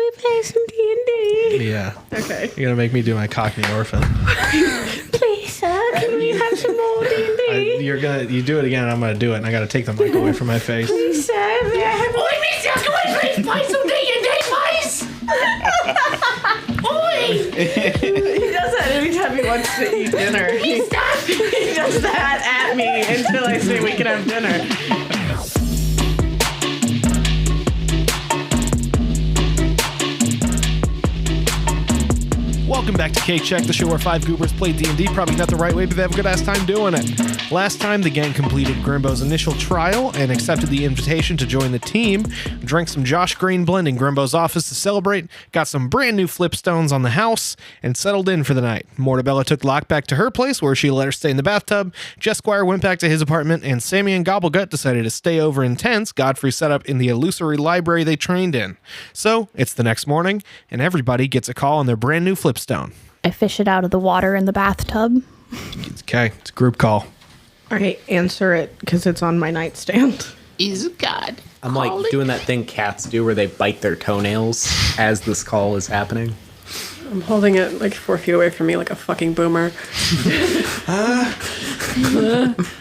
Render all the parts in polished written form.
we play some D&D? Yeah. Okay. You're going to make me do my Cockney Orphan. Please, sir, can we have some more D&D? You do it again, and I'm going to do it, and I got to take the mic away from my face. Please, sir, may I have Oi, mister, can we please play some D&D, please? Oi! He does that anytime he wants to eat dinner. He does that at me until I say we can have dinner. Welcome back to Cake Check, the show where five goobers play D&D. Probably not the right way, but they have a good-ass time doing it. Last time, the gang completed Grimbo's initial trial and accepted the invitation to join the team. Drank some Josh Green blend in Grimbo's office to celebrate, got some brand new flipstones on the house, and settled in for the night. Mortabella took Locke back to her place, where she let her stay in the bathtub. Jesquire went back to his apartment, and Sammy and Gobblegut decided to stay over in tents Godfrey set up in the illusory library they trained in. So, it's the next morning, and everybody gets a call on their brand new flipstone. I fish it out of the water in the bathtub. Okay, it's a group call. All right, answer it because it's on my nightstand. Is God I'm like calling? doing that thing cats do where they bite their toenails as this call is happening. I'm holding it like 4 feet away from me like a fucking boomer.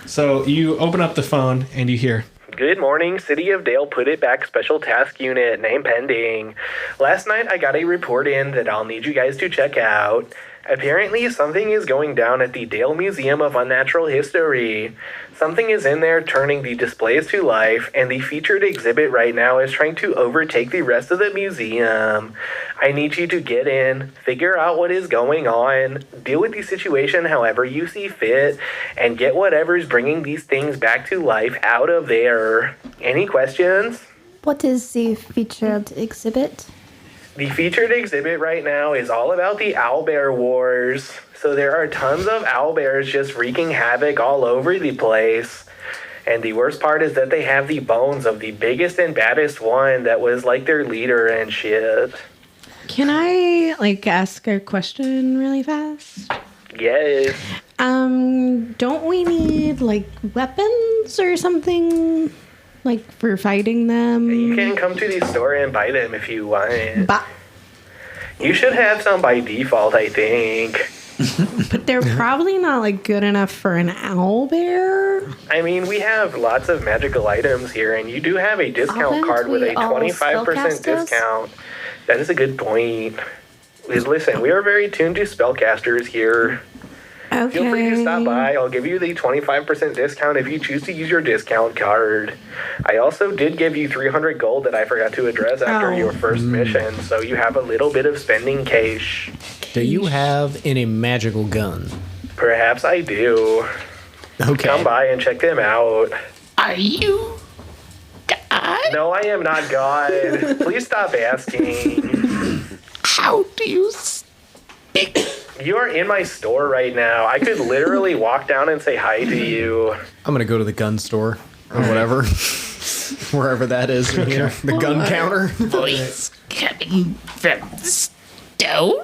So you open up the phone and you hear, "Good morning, City of Dale Put It Back Special Task Unit, name pending. Last night I got a report in that I'll need you guys to check out. Apparently something is going down at the Dale Museum of Unnatural History. Something is in there turning the displays to life, and the featured exhibit right now is trying to overtake the rest of the museum. I need you to get in, figure out what is going on, deal with the situation however you see fit, and get whatever's bringing these things back to life out of there. Any questions?" What is the featured exhibit? The featured exhibit right now is all about the owlbear wars. So there are tons of owlbears just wreaking havoc all over the place. And the worst part is that they have the bones of the biggest and baddest one that was like their leader and shit. Can I ask a question really fast? Yes. Don't we need weapons or something for fighting them? You can come to the store and buy them if you want. But You should have some by default, I think. they're probably not good enough for an owlbear. I mean, we have lots of magical items here, and you do have a discount Aren't card with we a all 25% spellcasters? discount. That is a good point. Listen, we are very tuned to spellcasters here. Okay. Feel free to stop by. I'll give you the 25% discount if you choose to use your discount card. I also did give you 300 gold that I forgot to address after your first mission, so you have a little bit of spending cash. Do you have any magical gun? Perhaps I do. Okay. Come by and check them out. Are you God? No, I am not God. Please stop asking. How do you speak? You are in my store right now. I could literally walk down and say hi to you. I'm gonna go to the gun store or whatever. Wherever that is in here. The gun counter. Voice coming from the stone?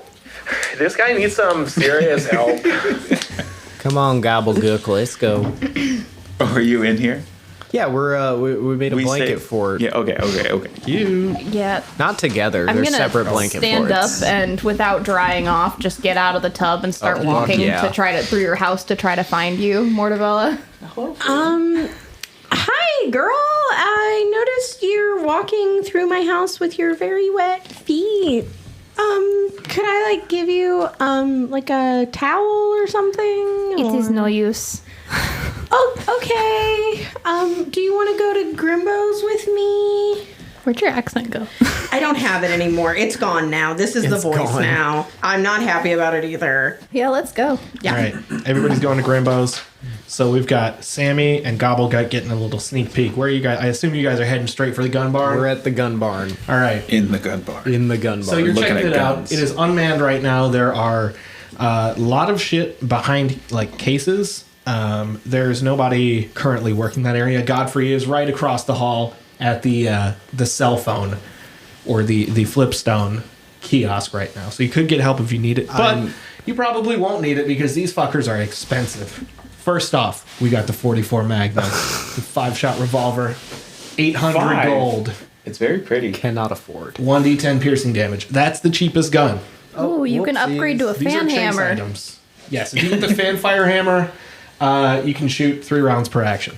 This guy needs some serious help. Come on, Gobblegook, let's go. Oh, are you in here? Yeah, we made a blanket fort. Yeah, okay. You. Yeah. Not together. I'm There's gonna separate blanket stand forts. up and without drying off, just get out of the tub and start walking yeah. to try to through your house to try to find you, Mortabella. Hi, girl. I noticed you're walking through my house with your very wet feet. Could I give you a towel or something? It is no use. Oh, okay. Do you want to go to Grimbo's with me? Where'd your accent go? I don't have it anymore. It's gone now. This is the It's voice gone. now. I'm not happy about it either. Yeah, let's go. Yeah. All right, everybody's going to Grimbo's. So we've got Sammy and Gobblegut getting a little sneak peek. Where are you guys? I assume you guys are heading straight for the gun barn. We're at the gun barn. All right. In the gun bar. In the gun barn. So you're looking checking at it out. guns. It is unmanned right now. There are a lot of shit behind cases. There's nobody currently working that area. Godfrey is right across the hall at the cell phone or the Flipstone kiosk right now. So you could get help if you need it, but you probably won't need it because these fuckers are expensive. First off, we got the 44 Magnum, the 5-shot revolver, 800 Five? gold. It's very pretty. Cannot afford. 1d10 piercing damage. That's the cheapest gun. Oh, you can upgrade to a These are fan chase hammer. items. Yes, if you get the fan fire hammer, you can shoot 3 rounds per action,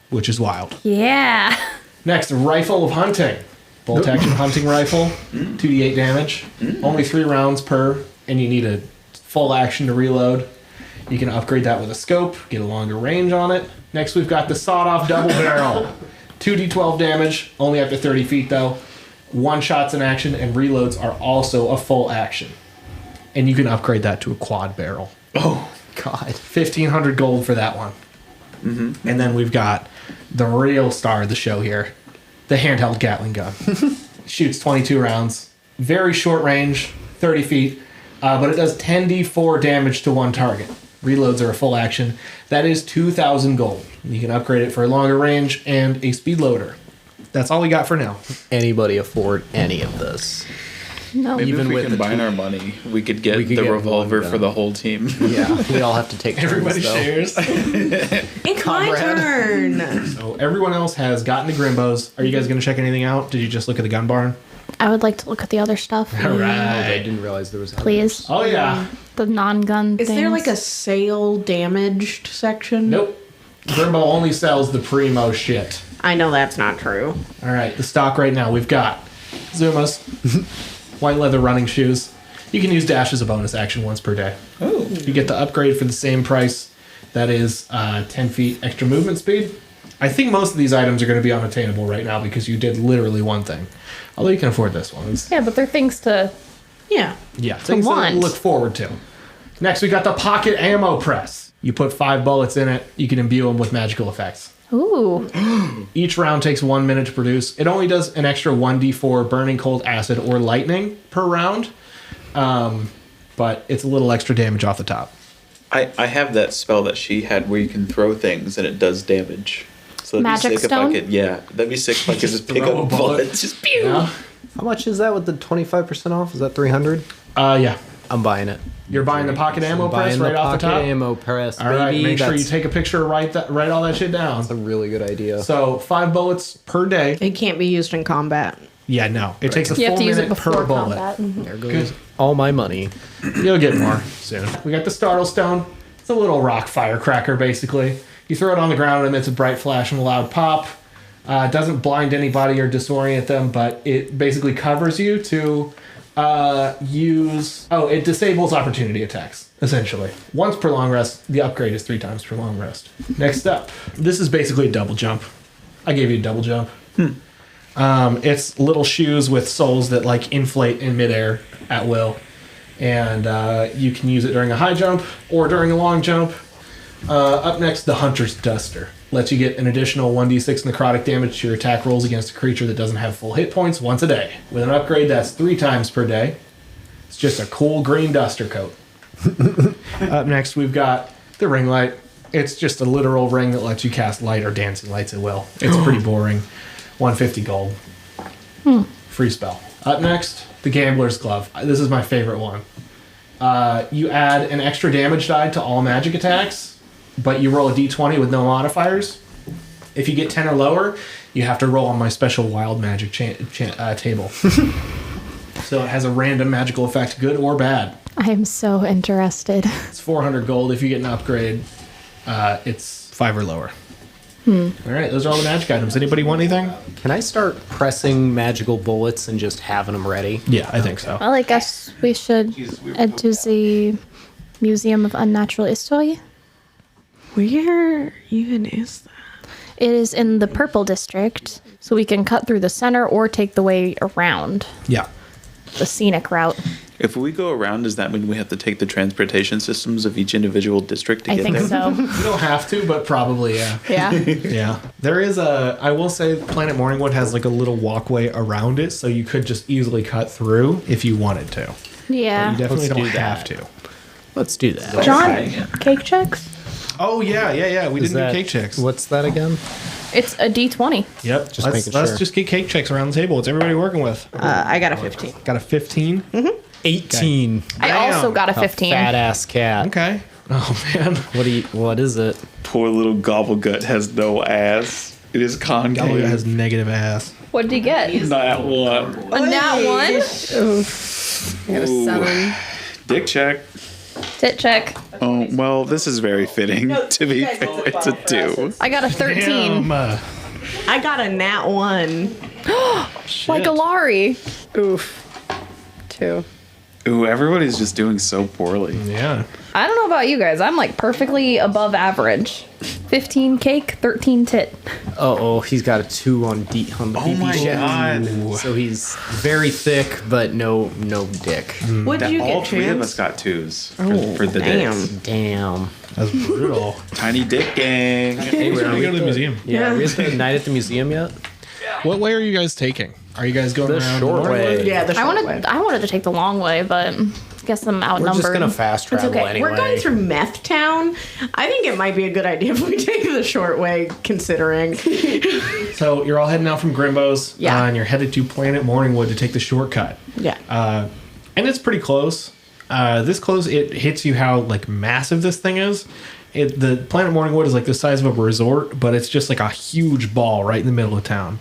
which is wild. Yeah. Next, rifle of hunting. Bolt action hunting rifle, 2d8 damage. Only 3 rounds per, and you need a full action to reload. You can upgrade that with a scope, get a longer range on it. Next, we've got the sawed-off double barrel. 2d12 damage, only after 30 feet though. 1 shot's an action, and reloads are also a full action. And you can upgrade that to a quad barrel. Oh, God. 1,500 gold for that one. And then we've got the real star of the show here, the handheld Gatling gun. Shoots 22 rounds, very short range, 30 feet, but it does 10d4 damage to 1 target. Reloads are a full action. That is 2,000 gold. You can upgrade it for a longer range and a speed loader. That's all we got for now. Anybody afford any of this? No. maybe Even if we with the combine our money, we could get we could the get revolver one for gun. the whole team. Yeah, we all have to take turns, Everybody though. shares. It's my turn. So everyone else has gotten the Grimbos. Are you guys going to check anything out? Did you just look at the gun barn? I would like to look at the other stuff. All I right. didn't realize there was others. Please. Oh, yeah. The non-gun Is things. there like a sail damaged section? Nope. Grimbo only sells the primo shit. I know that's not true. All right, the stock right now, we've got Zumas, white leather running shoes. You can use dash as a bonus action once per day. Oh, You get the upgrade for the same price. That is 10 feet extra movement speed. I think most of these items are going to be unattainable right now because you did literally one thing. Although you can afford this one. It's- Yeah, but they're things to... Yeah. yeah, things to want. look forward to. Next, we got the pocket ammo press. You put 5 bullets in it. You can imbue them with magical effects. Ooh. Each round takes 1 minute to produce. It only does an extra 1d4 burning cold acid or lightning per round. But it's a little extra damage off the top. I have that spell that she had where you can throw things and it does damage. So that'd Magic be sick stone? if I could. Yeah, that'd be sick if I could just pick throw a up bullet. bullets. Just pew. Yeah? How much is that with the 25% off? Is that 300? Yeah. I'm buying it. You're buying the pocket ammo I'm press buying right off the pocket top? ammo press, All right, baby. make sure you That's take a picture, write all that shit down. a really good idea. So 5 bullets per day. It can't be used in combat. Yeah, no. It takes a You have full to use it minute per before bullet. combat. There goes all my money. You'll get more soon. We got the Startle Stone. It's a little rock firecracker, basically. You throw it on the ground and it's a bright flash and a loud pop. It doesn't blind anybody or disorient them, but it basically covers you to use... Oh, it disables opportunity attacks, essentially. Once per long rest, the upgrade is 3 times per long rest. Next up, this is basically a double jump. I gave you a double jump. It's little shoes with soles that like inflate in midair at will. And you can use it during a high jump or during a long jump. Up next, the Hunter's Duster. Lets you get an additional 1d6 necrotic damage to your attack rolls against a creature that doesn't have full hit points once a day. With an upgrade, that's 3 times per day. It's just a cool green duster coat. Up next, we've got the Ring Light. It's just a literal ring that lets you cast light or dancing lights at will. It's pretty boring. 150 gold. Free spell. Up next, the Gambler's Glove. This is my favorite one. You add an extra damage die to all magic attacks, but you roll a d20 with no modifiers. If you get 10 or lower, you have to roll on my special wild magic table. So it has a random magical effect, good or bad. I am so interested. It's 400 gold. If you get an upgrade, it's 5 or lower. All right, those are all the magic items. Anybody want anything? Can I start pressing magical bullets and just having them ready? Yeah, I think so. Well, I guess we should head to the Museum of Unnatural History. Where even is that? It is in the Purple District, so we can cut through the center or take the way around Yeah. the scenic route. If we go around, does that mean we have to take the transportation systems of each individual district to I get think there? so. You don't have to, but probably, yeah. Yeah. Yeah. There is I will say Planet Morningwood has like a little walkway around it, so you could just easily cut through if you wanted to. You Yeah. definitely Let's don't do have that. to. Let's do that. John, cake checks? Oh, yeah. We Is didn't that- do cake checks. What's that again? It's a D20. Yep. Just let's making sure. just get cake checks around the table. What's everybody working with? I got a 15. Got a 15? 18. I also got a 15. Fat ass cat. Okay. Oh, man. What is it? Poor little Gobblegut has no ass. It is concave. Gallia has negative ass. What'd you get? Not one. A nat 1? I got a 7. Dick check. Tit check. Oh, well, this is very fitting, to be fair. It's a 2. I got a 13. Damn, I got a nat 1. Like a Laurie. Oof. 2. Ooh, everybody's just doing so poorly. yeah. I don't know about you guys. I'm like perfectly above average. 15 cake, 13 tit. Oh, he's got a 2 on the Oh my check. god. So he's very thick, but no dick. What did you All get, 3 of us Chance? got 2s for the damn. dicks. Damn. That's brutal. Tiny dick gang. Hey, We're gonna go to the museum. Yeah, are we at the night at the museum yet? What way are you guys taking? Are you guys going The around short the north way. Yeah, the short way. I wanted to take the long way, but I guess I'm We're outnumbered. just gonna fast It's travel okay. anyway. We're going through Meth Town. I think it might be a good idea if we take the short way, considering. So you're all heading out from Grimbo's. Yeah. And you're headed to Planet Morningwood to take the shortcut. Yeah. And it's pretty close. This close, it hits you how like massive this thing is. The Planet Morningwood is like the size of a resort, but it's just like a huge ball right in the middle of town.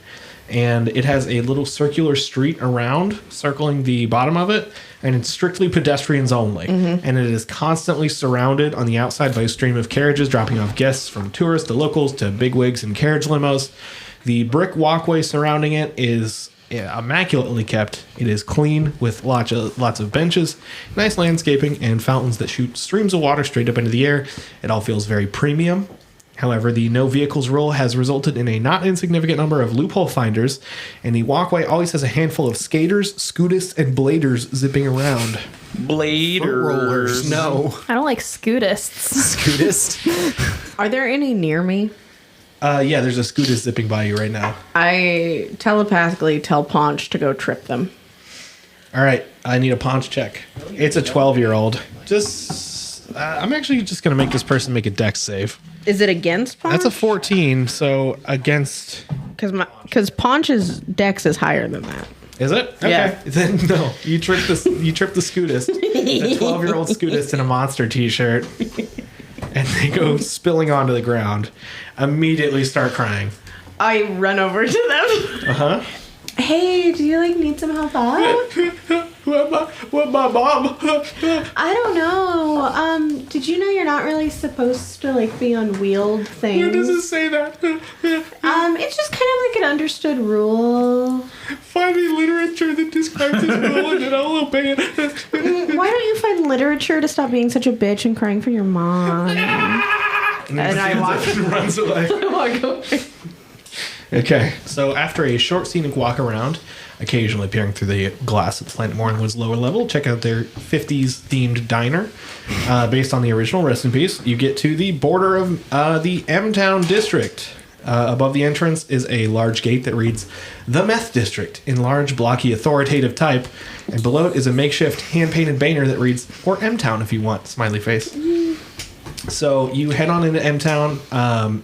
And it has a little circular street around, circling the bottom of it, and it's strictly pedestrians only. And it is constantly surrounded on the outside by a stream of carriages dropping off guests from tourists to locals to bigwigs and carriage limos. The brick walkway surrounding it is immaculately kept. It is clean with lots of benches, nice landscaping, and fountains that shoot streams of water straight up into the air. It all feels very premium. However, the no vehicles rule has resulted in a not insignificant number of loophole finders, and the walkway always has a handful of skaters, scootists, and bladers zipping around. Bladers. No. I don't like scootists. Scootist. Are there any near me? Yeah, there's a scootist zipping by you right now. I telepathically tell Paunch to go trip them. All right, I need a paunch check. It's a 12-year-old. I'm actually just going to make this person make a dex save. Is it against Paunch? That's a 14, so against... Because Paunch's dex is higher than that. Is it? Okay. Yeah. Then no, you trip the scootist, the 12-year-old scootist in a monster t-shirt, and they go spilling onto the ground. Immediately start crying. I run over to them. Uh-huh. Hey, do you need some help out? What my mom? I don't know. Did you know you're not really supposed to be on wheeled things? Where does it say that? It's just kind of like an understood rule. Find me literature that describes this rule and then I'll obey it. Why don't you find literature to stop being such a bitch and crying for your mom? And I walk and runs away. away. Okay, so after a short scenic walk around, occasionally peering through the glass of Planet Morningwood's lower level, check out their 50s themed diner. Based on the original, rest in peace, you get to the border of the M-Town district. Above the entrance is a large gate that reads The Meth District in large, blocky, authoritative type. And below it is a makeshift hand-painted banner that reads, or M-Town if you want, smiley face. So you head on into M-Town,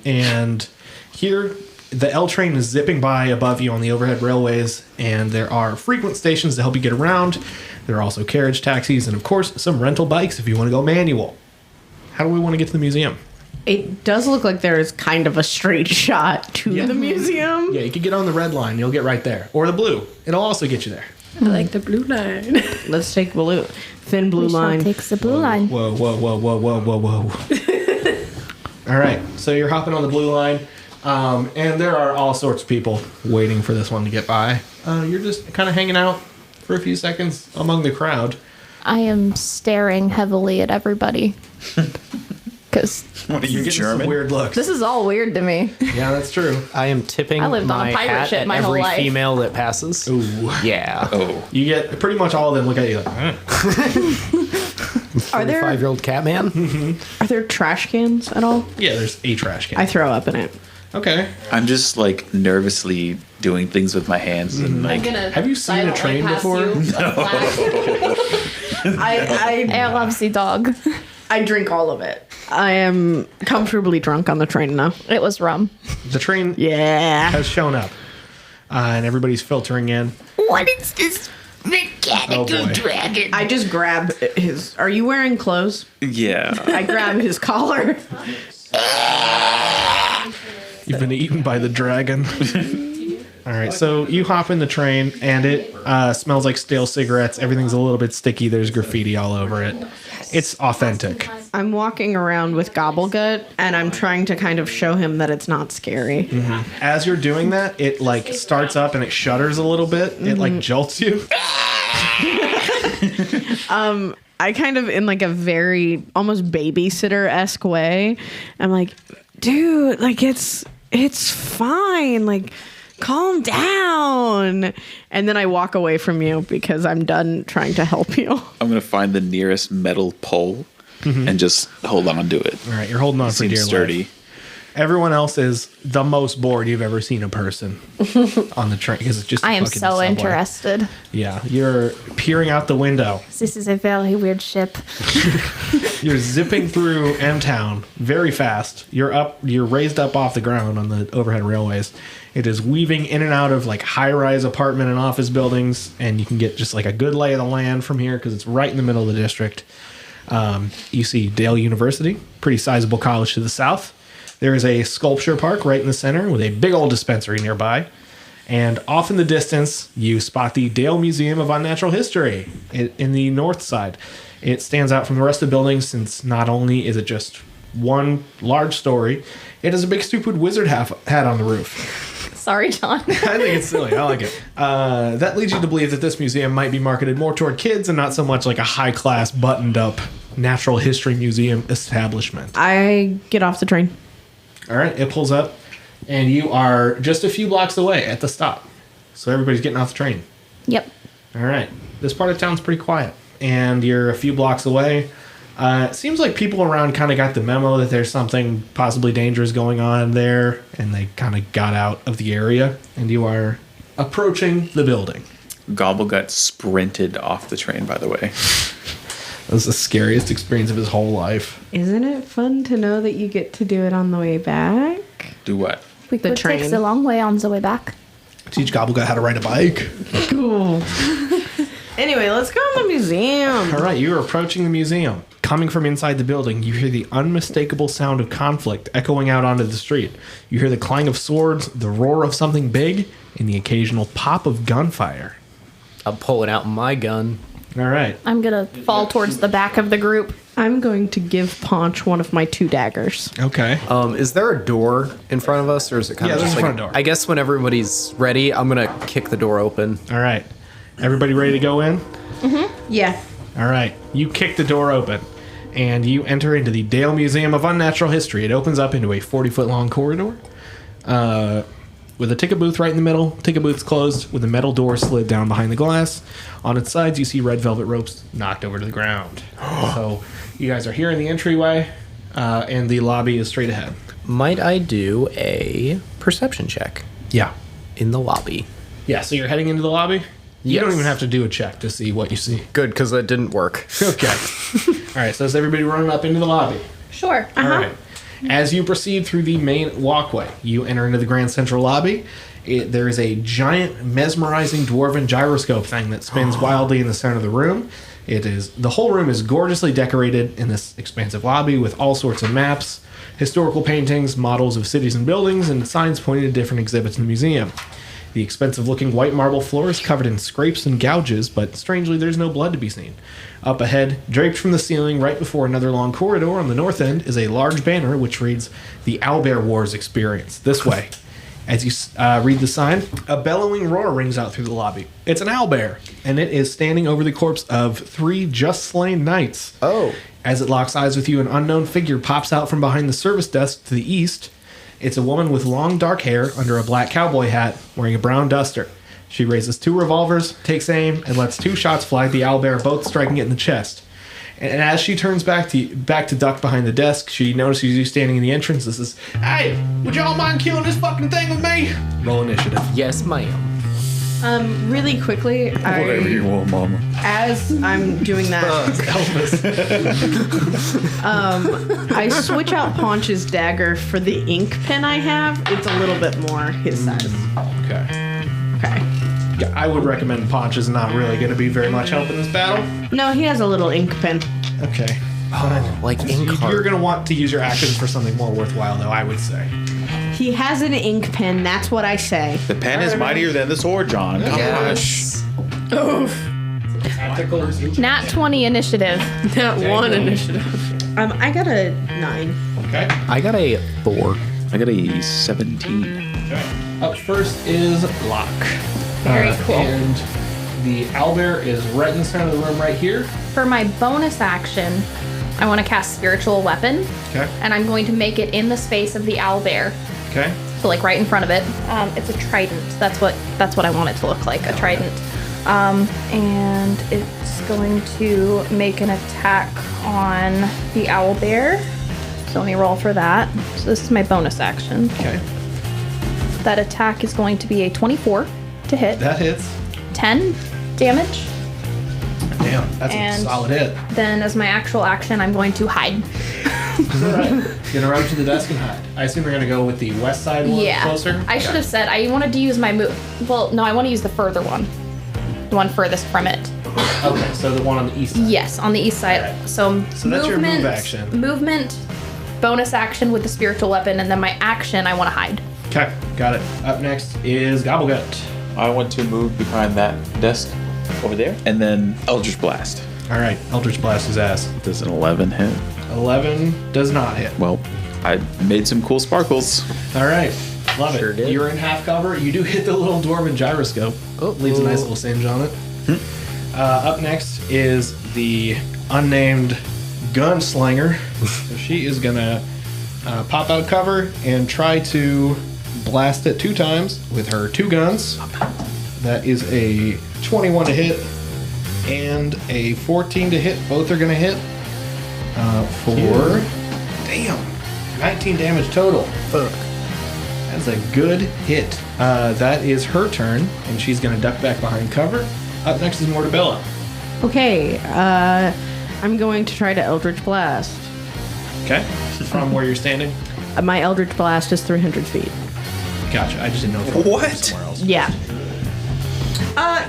and here the L train is zipping by above you on the overhead railways, and there are frequent stations to help you get around. There are also carriage taxis, and of course, some rental bikes if you want to go manual. How do we want to get to the museum? It does look like there is kind of a straight shot to the museum. Yeah, you could get on the red line. You'll get right there. Or the blue. It'll also get you there. I like the blue line. Let's take blue. Thin blue line. Takes the blue line. Whoa, whoa, whoa, whoa, whoa, whoa, whoa. All right, so you're hopping on the blue line, and there are all sorts of people waiting for this one to get by. You're just kind of hanging out for a few seconds among the crowd. I am staring heavily at everybody. Because What are you, You're getting German? some weird looks. this is all weird to me. Yeah, that's true. I am tipping I lived on a my pirate hat ship at my whole every life. female that passes. Ooh. Yeah. Oh. You get pretty much all of them look at you like, Are there 5-year-old cat man. are there trash cans at all? yeah, there's a trash can. I throw up in it. Okay. I'm just nervously doing things with my hands and Have you seen a train before? I love the dog. I drink all of it. I am comfortably drunk on the train now. It was rum. The train Yeah. has shown up, and everybody's filtering in. What is this mechanical Oh, boy. dragon? I just grab his. Are you wearing clothes? yeah. I grab his collar. You've been eaten by the dragon. All right, so you hop in the train, and it smells like stale cigarettes. Everything's a little bit sticky. There's graffiti all over it. It's authentic. I'm walking around with Gobblegut, and I'm trying to kind of show him that it's not scary. As you're doing that, it like starts up and it shudders a little bit. It like jolts you. I kind of, in like a very almost babysitter-esque way, I'm like, dude, like it's fine. Like, calm down. And then I walk away from you because I'm done trying to help you. I'm going to find the nearest metal pole and just hold on to it. All right, you're holding on for dear sturdy. life. Everyone else is the most bored you've ever seen a person on the train because it's just. I am fucking so subway. interested. Yeah, you're peering out the window. This is a very weird ship. You're zipping through M-Town very fast. You're raised up off the ground on the overhead railways. It is weaving in and out of like high-rise apartment and office buildings, and you can get just like a good lay of the land from here because it's right in the middle of the district. You see Dale University, pretty sizable college to the south. There is a sculpture park right in the center with a big old dispensary nearby. And off in the distance, you spot the Dale Museum of Unnatural History in the north side. It stands out from the rest of the building since not only is it just one large story, it has a big stupid wizard hat on the roof. Sorry, John. I think it's silly. I like it. That leads you to believe that this museum might be marketed more toward kids and not so much like a high-class, buttoned-up natural history museum establishment. I get off the train. All right, it pulls up, and you are just a few blocks away at the stop. So everybody's getting off the train. Yep. All right. This part of town's pretty quiet, and you're a few blocks away. It seems like people around kind of got the memo that there's something possibly dangerous going on there, and they kind of got out of the area, and you are approaching the building. Gobblegut sprinted off the train, by the way. That was the scariest experience of his whole life. Isn't it fun to know that you get to do it on the way back? Do what? We The could train. take the long way on the way back. Teach Gobblegut how to ride a bike. Cool. Anyway, let's go in the museum. All right, you are approaching the museum. Coming from inside the building, you hear the unmistakable sound of conflict echoing out onto the street. You hear the clang of swords, the roar of something big, and the occasional pop of gunfire. I'm pulling out my gun. All right. I'm going to fall towards the back of the group. I'm going to give Paunch one of my 2 daggers. Okay. Is there a door in front of us, or is it kind Yeah, of there's just a like? front door. I guess when everybody's ready, I'm gonna kick the door open. All right. Everybody ready to go in? Yeah. All right. You kick the door open, and you enter into the Dale Museum of Unnatural History. It opens up into a 40-foot-long corridor with a ticket booth right in the middle. Ticket booth's closed with a metal door slid down behind the glass. On its sides, you see red velvet ropes knocked over to the ground. So you guys are here in the entryway, and the lobby is straight ahead. Might I do a perception check Yeah. in the lobby? Yeah, so you're heading into the lobby? You don't Yes. even have to do a check to see what you see. Good, because that didn't work. Okay. All right, so is everybody running up into the lobby? Sure. All right. As you proceed through the main walkway, you enter into the Grand Central lobby. There is a giant, mesmerizing dwarven gyroscope thing that spins wildly in the center of the room. The whole room is gorgeously decorated in this expansive lobby with all sorts of maps, historical paintings, models of cities and buildings, and signs pointing to different exhibits in the museum. The expensive-looking white marble floor is covered in scrapes and gouges, but strangely, there's no blood to be seen. Up ahead, draped from the ceiling right before another long corridor on the north end, is a large banner which reads, "The Owlbear Wars Experience. This way." As you read the sign, a bellowing roar rings out through the lobby. It's an owlbear, and it is standing over the corpse of 3 just-slain knights. Oh. As it locks eyes with you, an unknown figure pops out from behind the service desk to the east. It's a woman with long dark hair under a black cowboy hat, wearing a brown duster. She raises 2 revolvers, takes aim, and lets 2 shots fly at the owlbear, both striking it in the chest. And as she turns back to duck behind the desk, she notices you standing in the entrance. This is, "Hey, would y'all mind killing this fucking thing with me?" Roll initiative. Yes, ma'am. Really quickly, Whatever you want, mama. as I'm doing that, I switch out Paunch's dagger for the ink pen I have. It's a little bit more his size. Okay. Okay. Yeah, I would recommend Paunch is not really going to be very much help in this battle. No, he has a little ink pen. Okay. Oh, like ink You're heart. going to want to use your actions for something more worthwhile, though, I would say. He has an ink pen. That's what I say. The pen is mightier than the sword, John. Gosh. Tactical. Nat 20 initiative. That one initiative. I got a 9. Okay. I got a 4. I got a 17. Okay. Up first is Locke. Very cool. And the owlbear is right in the center of the room right here. For my bonus action, I want to cast Spiritual Weapon. Okay. And I'm going to make it in the space of the owlbear. Okay. So like right in front of it. It's a trident. That's what I want it to look like, a trident. And it's going to make an attack on the owlbear. So let me roll for that. So this is my bonus action. Okay. That attack is going to be a 24 to hit. That hits. 10 damage. Damn, that's And- a solid hit. Then as my actual action, I'm going to hide. Alright. You're gonna run to the desk and hide. I assume you're gonna go with the west side one Yeah. closer? I should have said I wanted to use my move. Well, no, I want to use the further one. The one furthest from it. Okay, so the one on the east side. Yes, on the east side. Alright. So that's your move action. Movement, bonus action with the spiritual weapon, and then my action, I want to hide. Okay, got it. Up next is Gobblegut. I want to move behind that desk over there, and then Eldritch Blast. Alright, Eldritch Blast his ass. Does an 11 hit? 11 does not hit. Well, I made some cool sparkles. Alright, love Sure it. did. You're in half cover. You do hit the little dwarven gyroscope. Oh, leaves a nice little singe on it. Up next is the unnamed gunslinger. So she is gonna pop out cover and try to blast it 2 times with her 2 guns. That is a 21 to hit and a 14 to hit. Both are gonna hit for 19 damage total. Fuck. That's a good hit. That is her turn, and she's gonna duck back behind cover. Up next is Mortabella. Okay, I'm going to try to Eldritch Blast. Okay. From where you're standing. My Eldritch Blast is 300 feet. Gotcha. I just didn't know if it was What? somewhere else. Yeah.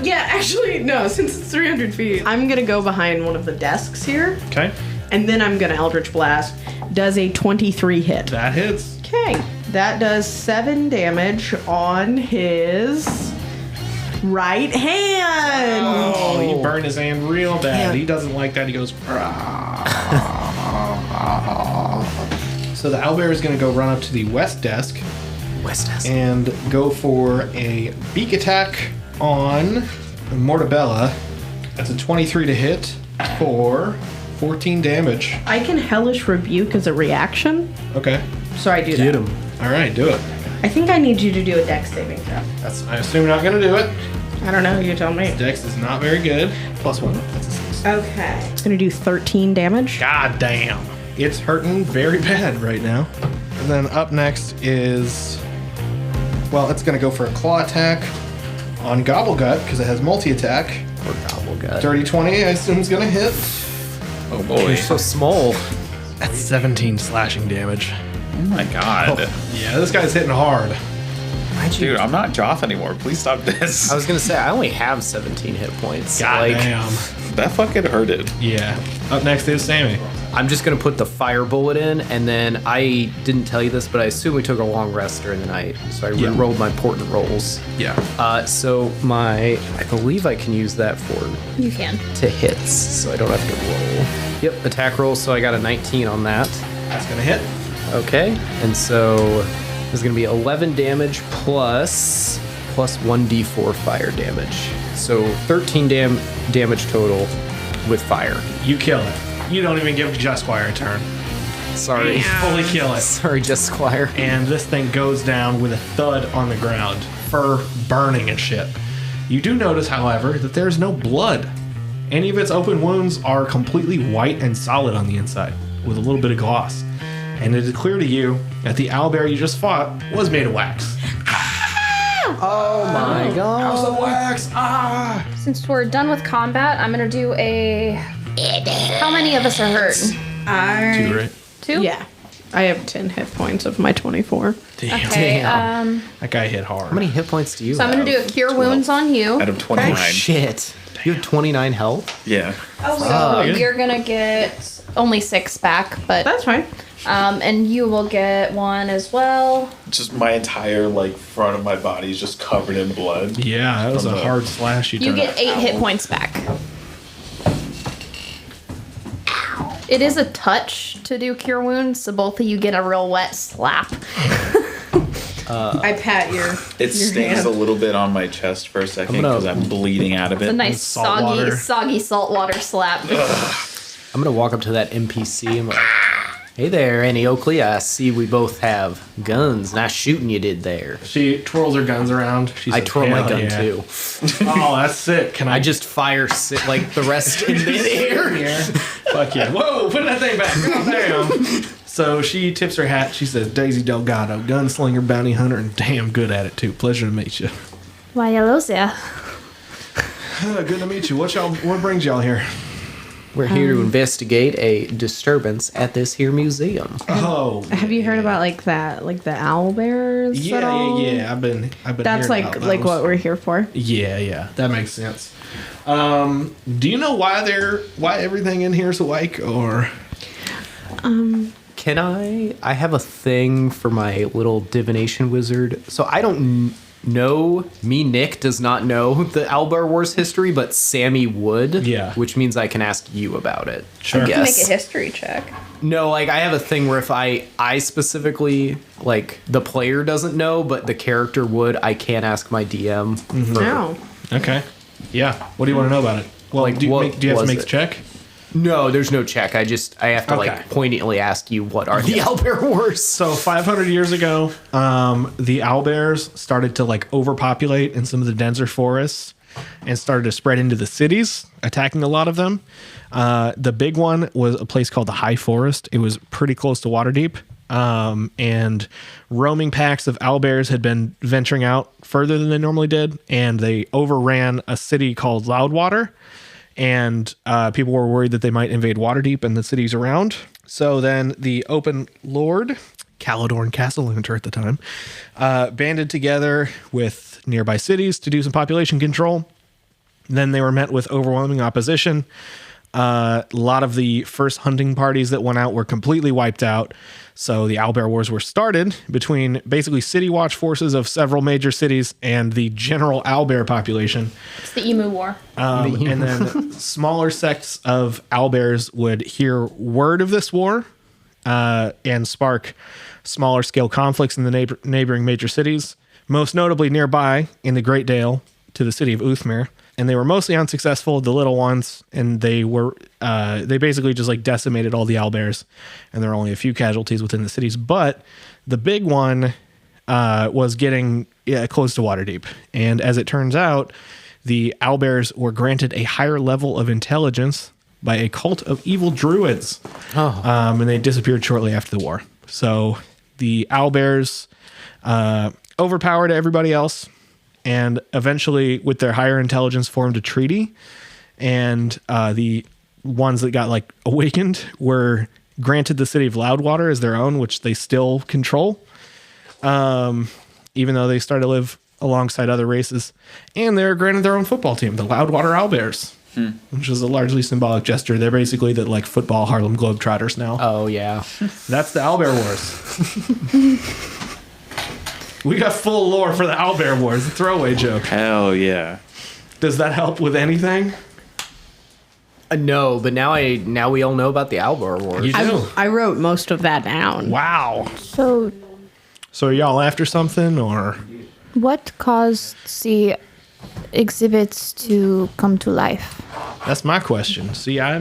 Yeah, actually, no, since it's 300 feet. I'm gonna go behind one of the desks here, Okay. and then I'm gonna Eldritch Blast. Does a 23 hit. That hits. Okay, that does 7 damage on his right hand. Oh, you burn his hand real bad. Yeah. He doesn't like that. He goes. So the owlbear is going to go run up to the west desk and go for a beak attack on Mortabella. That's a 23 to hit for 14 damage. I can Hellish Rebuke as a reaction, Okay. so I do that. Get him. All right, do it. I think I need you to do a dex saving throw. That's. I assume you're not going to do it. I don't know, you tell me. Dex is not very good. +1. That's a 6. Okay. It's gonna do 13 damage. God damn. It's hurting very bad right now. And then up next is, well, it's going to go for a claw attack on Gobblegut because it has multi-attack. Or Gobblegut. Dirty 20, I assume, is going to hit. Oh boy. You're so small. That's 17 slashing damage. Oh my god. Yeah, this guy's hitting hard. Why'd you? Dude, I'm not Joff anymore. Please stop this. I was gonna say I only have 17 hit points. God damn. That fucking hurted. Yeah. Up next is Sammy. I'm just gonna put the fire bullet in, and then I didn't tell you this, but I assume we took a long rest during the night, so I re-rolled my important rolls. Yeah. So I believe I can use that for You can. to hits, so I don't have to roll. Yep, attack roll. So I got a 19 on that. That's going to hit. Okay, and so there's gonna be 11 damage plus 1d4 fire damage. So 13 damage total with fire. You kill it. You don't even give Jesquire a turn. Sorry. Fully kill it. Sorry, just Squire. And this thing goes down with a thud on the ground, fur burning and shit. You do notice, however, that there's no blood. Any of its open wounds are completely white and solid on the inside, with a little bit of gloss. And it is clear to you that the owlbear you just fought was made of wax. Oh my god. House of wax! Ah! Since we're done with combat, I'm gonna do a. How many of us are hurt? 2, right? 2? Yeah. I have 10 hit points of my 24. Damn. Okay. That guy hit hard. How many hit points do you So I'm have? gonna do a cure wounds on you. Out of 29. Oh shit. You have 29 health? Yeah. So you're gonna get only 6 back, but That's fine. and you will get 1 as well. Just my entire front of my body is just covered in blood. Yeah, that was From a the- hard slash you You took. get 8 hit points back. It is a touch to do cure wounds, so both of you get a real wet slap. I pat your. It stings hand. a little bit on my chest for a second I'm gonna- because I'm bleeding out of it. A nice Salt water. soggy saltwater slap. I'm gonna walk up to that NPC and be like, "Hey there, Annie Oakley. I see we both have guns. Nice shooting you did there." She twirls her guns around. She I says, twirl my "Hell gun yeah." too. Oh, that's sick. Can I I just fire like the rest in midair. here? Fuck yeah. Whoa, put that thing back. God damn. So she tips her hat. She says, Daisy Delgado, gunslinger, bounty hunter, and damn good at it too. Pleasure to meet you. Why, hello there. Good to meet you. What brings y'all here? We're here to investigate a disturbance at this here museum. Oh, Have you heard about that, the owlbears? yeah, at all? yeah. I've been. That's hearing about like those. what we're here for. Yeah. That makes sense. Do you know why everything in here is awake, or? Can I have a thing for my little divination wizard. So I don't know, Nick does not know the Owlbear Wars history, but Sammy would. Yeah. Which means I can ask you about it. Sure. I Make a guess. history check. No, I have a thing where if I specifically, the player doesn't know, but the character would, I can ask my DM. No. Okay. Yeah. What do you want to know about it? Well, Like, do you what have to was make it? the check? No, there's no check. I have to Okay. poignantly ask you what are the Owlbear Wars. So 500 years ago, the owlbears started to overpopulate in some of the denser forests and started to spread into the cities, attacking a lot of them. The big one was a place called the High Forest. It was pretty close to Waterdeep. And roaming packs of owlbears had been venturing out further than they normally did, and they overran a city called Loudwater. And people were worried that they might invade Waterdeep and the cities around. So then the Open Lord, Caledorn Castlehunter at the time, banded together with nearby cities to do some population control. Then they were met with overwhelming opposition. A lot of the first hunting parties that went out were completely wiped out. So the Owlbear Wars were started between basically city watch forces of several major cities and the general owlbear population. It's the Emu War. And then smaller sects of owlbears would hear word of this war and spark smaller scale conflicts in the neighboring major cities, most notably nearby in the Great Dale to the city of Uthmere. And they were mostly unsuccessful, the little ones, and they basically just decimated all the owlbears, and there were only a few casualties within the cities. But the big one was getting close to Waterdeep, and as it turns out, the owlbears were granted a higher level of intelligence by a cult of evil druids, and they disappeared shortly after the war. So the owlbears overpowered everybody else. And eventually, with their higher intelligence, formed a treaty. And the ones that got awakened were granted the city of Loudwater as their own, which they still control, even though they started to live alongside other races. And they're granted their own football team, the Loudwater Owlbears, which is a largely symbolic gesture. They're basically the football Harlem Globetrotters now. Oh, yeah. That's the Owlbear Wars. We got full lore for the Owlbear Wars. A throwaway joke. Hell yeah. Does that help with anything? No, but now we all know about the Owlbear Wars. You do. I wrote most of that down. Wow. So, So are y'all after something, or? what caused the exhibits to come to life? That's my question. See, I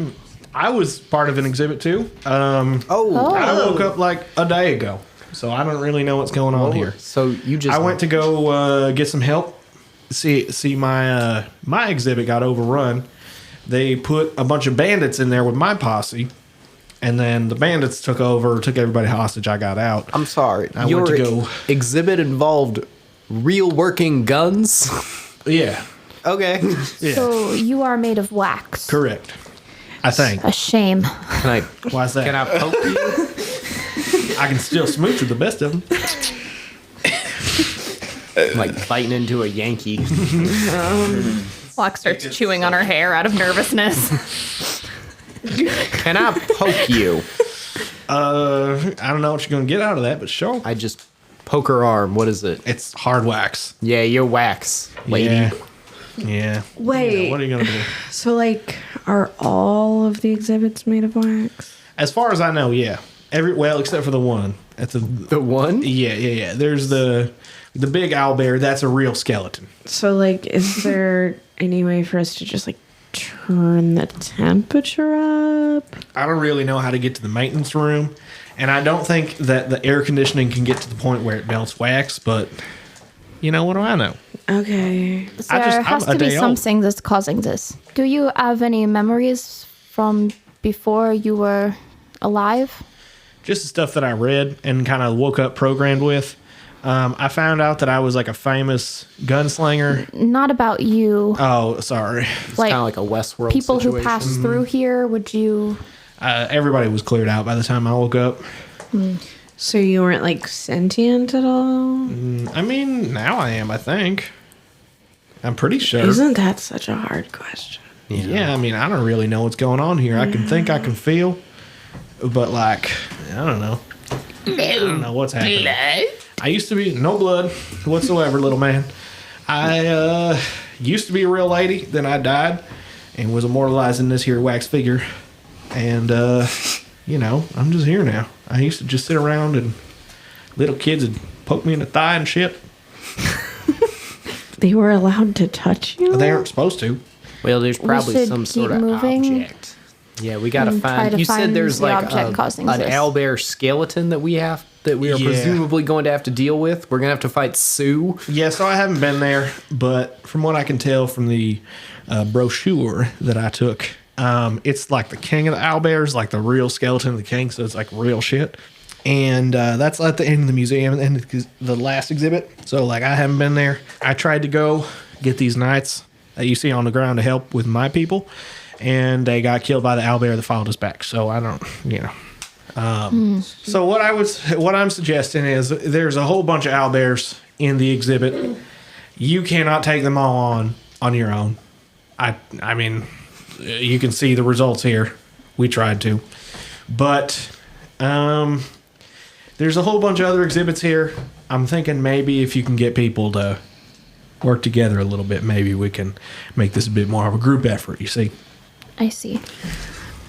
was part of an exhibit too. I woke up a day ago, so I don't really know what's going on here. So you just... I went to go get some help. See, my exhibit got overrun. They put a bunch of bandits in there with my posse, and then the bandits took everybody hostage. I got out. I'm sorry. I Your went to go. exhibit involved real working guns? Yeah, Okay. yeah, So, you are made of wax. correct. I think. A shame. Can I Why's that? can I poke you? I can still smooch with the best of them. Biting into a Yankee. Flock starts chewing on her hair out of nervousness. Can I poke you? I don't know what you're gonna get out of that, but sure. I just poke her arm. What is it? It's hard wax. Yeah, you're wax, lady. Yeah. Wait. What are you gonna do? So, like, are all of the exhibits made of wax? As far as I know, yeah. Except for the one. That's The one? Yeah. There's the big owlbear. That's a real skeleton. So, like, is there any way for us to just, like, turn the temperature up? I don't really know how to get to the maintenance room, and I don't think that the air conditioning can get to the point where it melts wax. But you know, what do I know? Okay. There has to be something that's causing this. Do you have any memories from before you were alive? Just the stuff that I read and kind of woke up programmed with. I found out that I was like a famous gunslinger. Not about you. Oh, sorry. It's kind of like a Westworld people situation. who pass through here. Would you? Everybody was cleared out by the time I woke up. So you weren't, like, sentient at all? I mean, now I am, I think. I'm pretty sure. Isn't that such a hard question? Yeah, I mean, I don't really know what's going on here. I can think, I can feel, but, like, I don't know. I don't know what's happening. I used to be no blood whatsoever, little man. I used to be a real lady, then I died and was immortalized in this here wax figure. And, you know, I'm just here now. I used to just sit around and little kids would poke me in the thigh and shit. They were allowed to touch you? They aren't supposed to. Well, there's probably should some sort keep of moving. object. Yeah, we gotta And try find. to You said find there's the like object causing an this. owlbear skeleton that we are Yeah. presumably going to have to deal with. We're gonna have to fight Sue. Yeah, so I haven't been there, but from what I can tell from the brochure that I took, it's like the king of the owlbears, like the real skeleton of the king, so it's like real shit. And that's at the end of the museum and the last exhibit. So, like, I haven't been there. I tried to go get these knights that you see on the ground to help with my people, and they got killed by the owlbear that followed us back. So I don't, you know. So what I'm suggesting is there's a whole bunch of owlbears in the exhibit. You cannot take them all on your own. I mean, you can see the results here. We tried to, but there's a whole bunch of other exhibits here. I'm thinking maybe if you can get people to work together a little bit, maybe we can make this a bit more of a group effort. You see? I see.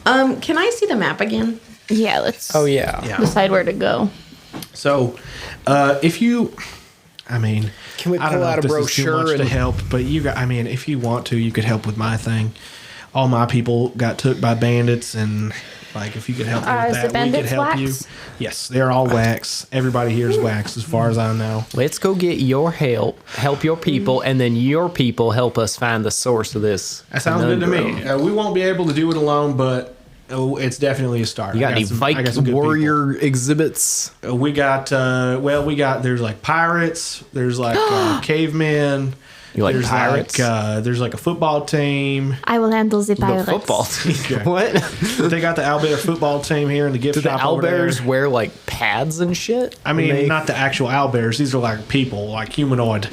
Can I see the map again? Yeah, let's Oh yeah. decide where to go. So, if you, I mean, Can we I don't pull know out if a this is too brochure much to and- help, but you got, I mean, if you want to, you could help with my thing. All my people got took by bandits, and like if you could help me with Is the that, we could bandits help you. wax? Yes, they're all wax. Everybody here is wax, as far as I know. Let's go get your help your people, and then your people help us find the source of this. That sounds good to me. conundrum. We won't be able to do it alone, but it's definitely a start. You got I any some- I got Viking some good people. warrior exhibits? We got there's like pirates, there's like cavemen. You like there's pirates? There's like a football team. I will handle the The pirates. football team. Yeah. What? They got the owlbear football team here in the gift Do the shop over there. owlbears wear like pads and shit? I mean, When they- not the actual owlbears. These are like people, like humanoid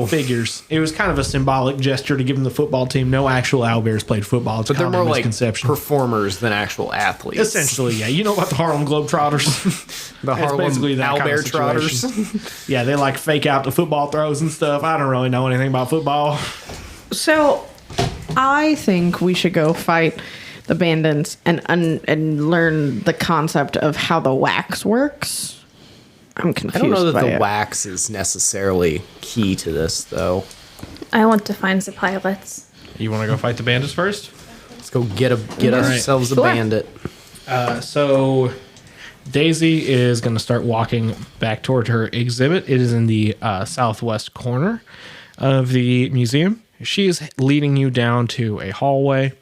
figures. It was kind of a symbolic gesture to give them the football team. No actual owlbears played football. It's But they're common more like misconception. performers than actual athletes. Essentially, yeah. You know about the Harlem Globetrotters? the It's Harlem basically that kind of owlbear trotters. situation. Yeah, they like fake out the football throws and stuff. I don't really know anything about football. So, I think we should go fight the bandits and learn the concept of how the wax works. I'm confused. I don't know that by the it. wax is necessarily key to this, though. I want to find the pilots. You want to go fight the bandits first? Let's go get ourselves a Sure. bandit. So Daisy is going to start walking back toward her exhibit. It is in the southwest corner of the museum. She is leading you down to a hallway.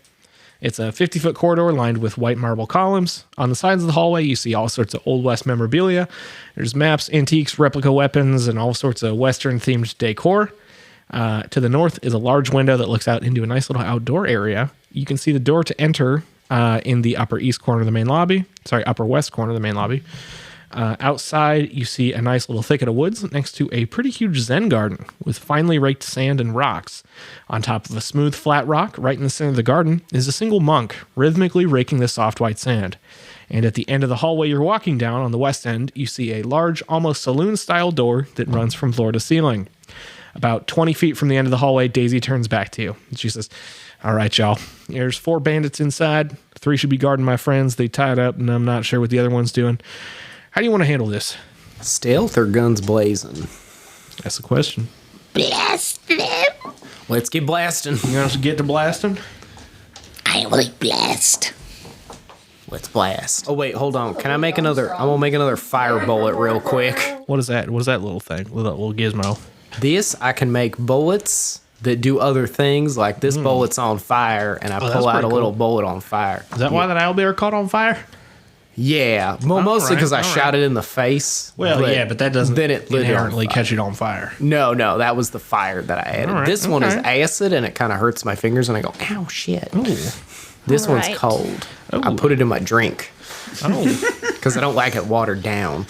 It's a 50-foot corridor lined with white marble columns. On the sides of the hallway, you see all sorts of Old West memorabilia. There's maps, antiques, replica weapons, and all sorts of Western-themed decor. To the north is a large window that looks out into a nice little outdoor area. You can see the door to enter in the upper west corner of the main lobby. Outside, you see a nice little thicket of woods next to a pretty huge Zen garden with finely raked sand and rocks. On top of a smooth, flat rock, right in the center of the garden, is a single monk, rhythmically raking the soft white sand. And at the end of the hallway you're walking down on the west end, you see a large, almost saloon-style door that runs from floor to ceiling. About 20 feet from the end of the hallway, Daisy turns back to you. She says, all right, y'all. There's 4 bandits inside. 3 should be guarding my friends. They tied up, and I'm not sure what the other one's doing. How do you want to handle this? Stealth or guns blazing? That's the question. Blast them. Let's get blasting. You want to get to blasting? I like blast. Let's blast. Oh, wait, hold on. Can I make another? I'm going to make another fire bullet real quick. What is that? What is that little thing? Little gizmo? This, I can make bullets that do other things. Like this bullet's on fire, and I pull out a little bullet on fire. Is that why that owlbear caught on fire? Yeah. Well, mostly because I shot it in the face. Well, but that doesn't then it lit inherently catch it on fire. No, that was the fire that I added. This one is acid, and it kind of hurts my fingers, and I go, ow, shit. Ooh. This one's cold. Ooh. I put it in my drink. Oh. Because I don't like it watered down.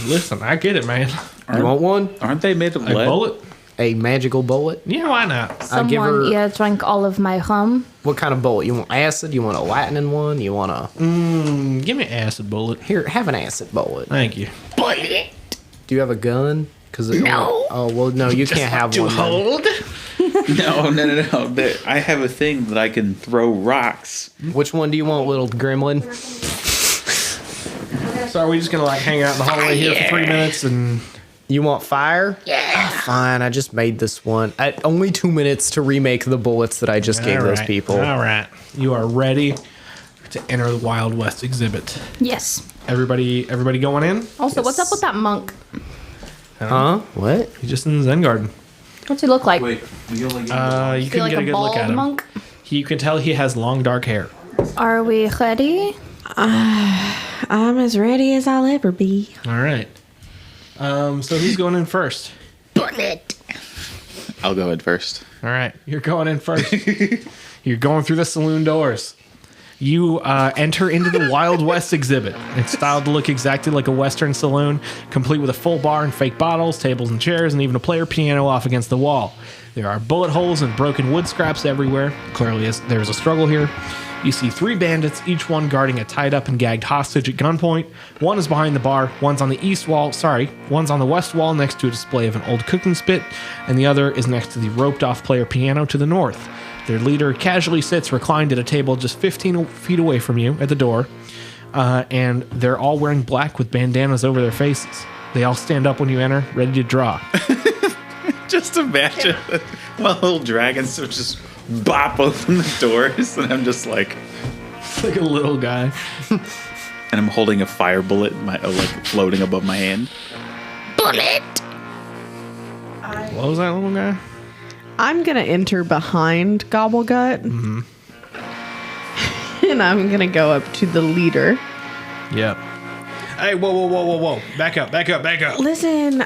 Listen, I get it, man. You want one? Aren't they made of A lead? bullet? A magical bullet? Yeah, why not? Someone drank all of my rum. What kind of bullet? You want acid? You want a lightning one? You want a... Give me an acid bullet. Here, have an acid bullet. Thank you. Bullet. Do you have a gun? No. Oh, well, no, you can't have To one. hold? No. I have a thing that I can throw rocks. Which one do you want, little gremlin? So are we just going to hang out in the hallway here for 3 minutes and... You want fire? Yeah. Fine, I just made this one. Only 2 minutes to remake the bullets that I just gave those people. All right. You are ready to enter the Wild West exhibit. Yes. Everybody going in? Also, what's up with that monk? Huh? What? He's just in the Zen garden. What's he look like? Wait, you only You Is can he get like a a good look at bald him. monk? You can tell he has long dark hair. Are we ready? I'm as ready as I'll ever be. All right. So who's going in first? Bullet. I'll go in first. All right, you're going in first. You're going through the saloon doors. You enter into the Wild West exhibit. It's styled to look exactly like a Western saloon, complete with a full bar and fake bottles, tables and chairs, and even a player piano off against the wall. There are bullet holes and broken wood scraps everywhere. Clearly, there's a struggle here. You see 3 bandits, each one guarding a tied up and gagged hostage at gunpoint. One is behind the bar, one's on the one's on the west wall next to a display of an old cooking spit, and the other is next to the roped off player piano to the north. Their leader casually sits reclined at a table just 15 feet away from you at the door, and they're all wearing black with bandanas over their faces. They all stand up when you enter, ready to draw. Just imagine my little dragons would just bop open the doors, and I'm just like Like a little guy. and I'm holding a fire bullet, floating above my hand. Bullet. What was that little guy? I'm gonna enter behind Gobblegut, and I'm gonna go up to the leader. Yep. Hey, whoa. Back up. Listen,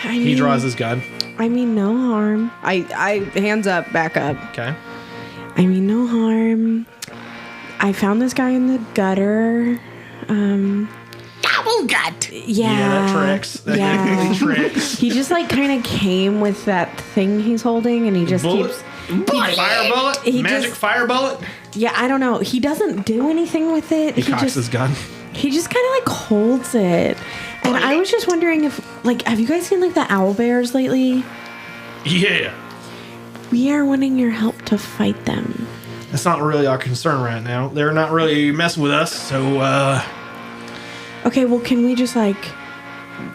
He draws his gun. I mean no harm. I hands up, back up. Okay. I mean no harm. I found this guy in the gutter. Double gut. Yeah, that tracks. That definitely tracks. He just kind of came with that thing he's holding, and he just Bullet? keeps. Fire bullet? He Magic just- fire bullet? Yeah, I don't know. He doesn't do anything with it. He cocks his gun. He just kind of holds it. And I was just wondering if, have you guys seen the owlbears lately? Yeah. We are wanting your help to fight them. That's not really our concern right now. They're not really messing with us, so, Okay, well, can we just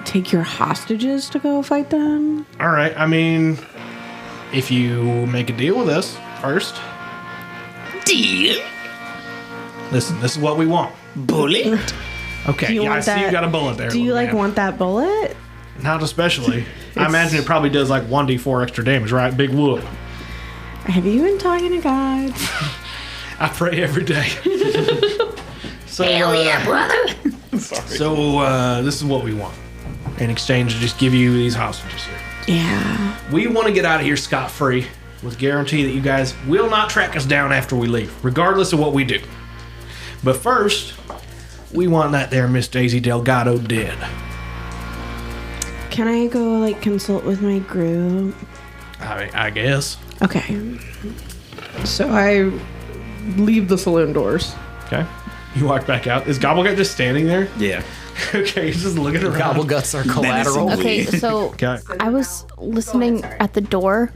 take your hostages to go fight them? all right. I mean, if you make a deal with us first. Deal. Listen, this is what we want. Bullet. Okay, Do you yeah, I want see you that- got a bullet there. Do you little man. want that bullet? Not especially. I imagine it probably does 1d4 extra damage, right? Big whoop. Have you been talking to God? I pray every day. So, Hell yeah, brother. So this is what we want. In exchange to just give you these hostages here. Yeah. We want to get out of here scot-free with guarantee that you guys will not track us down after we leave, regardless of what we do. But first, We want that there Miss Daisy Delgado dead. Can I go like consult with my group? I guess. Okay. So I leave the saloon doors. Okay. You walk back out. Is Gobblegut just standing there? Yeah. Okay, he's just looking around. Gobble guts are collateral. Okay, so Okay. I was listening at the door.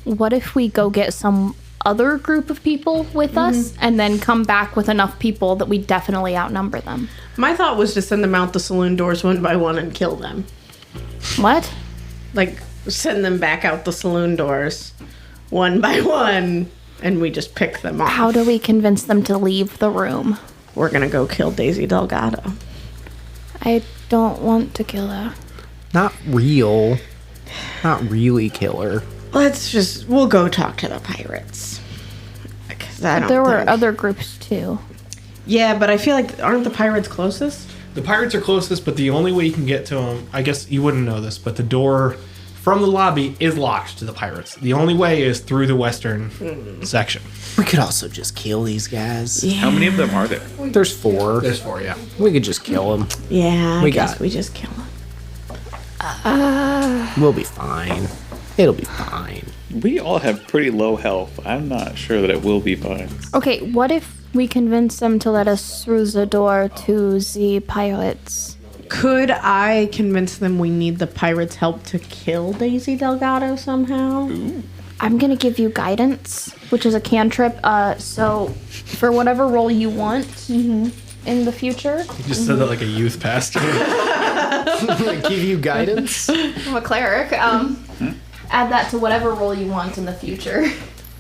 What if we go get some other group of people with us and then come back with enough people that we definitely outnumber them? My thought was to send them out the saloon doors one by one and kill them. What? Like, send them back out the saloon doors one by one, and we just pick them off. How do we convince them to leave the room? We're gonna go kill Daisy Delgado. I don't want to kill her. Not real. Not really killer. We'll go talk to the pirates. 'Cause I don't There were think- other groups too. Yeah, but I feel like, aren't the pirates closest? The pirates are closest, but the only way you can get to them, I guess you wouldn't know this, but the door from the lobby is locked to the pirates. The only way is through the western section. We could also just kill these guys. How many of them are there? There's 4. There's 4, yeah. We could just kill them. Yeah, I We guess got it. we just kill them. We'll be fine. It'll be fine. We all have pretty low health. I'm not sure that it will be fine. Okay, what if we convince them to let us through the door to the pirates? Could I convince them we need the pirates' help to kill Daisy Delgado somehow? I'm gonna give you guidance, which is a cantrip. So for whatever role you want in the future, You just said that like a youth pastor. Give you guidance? I'm a cleric. Add that to whatever role you want in the future.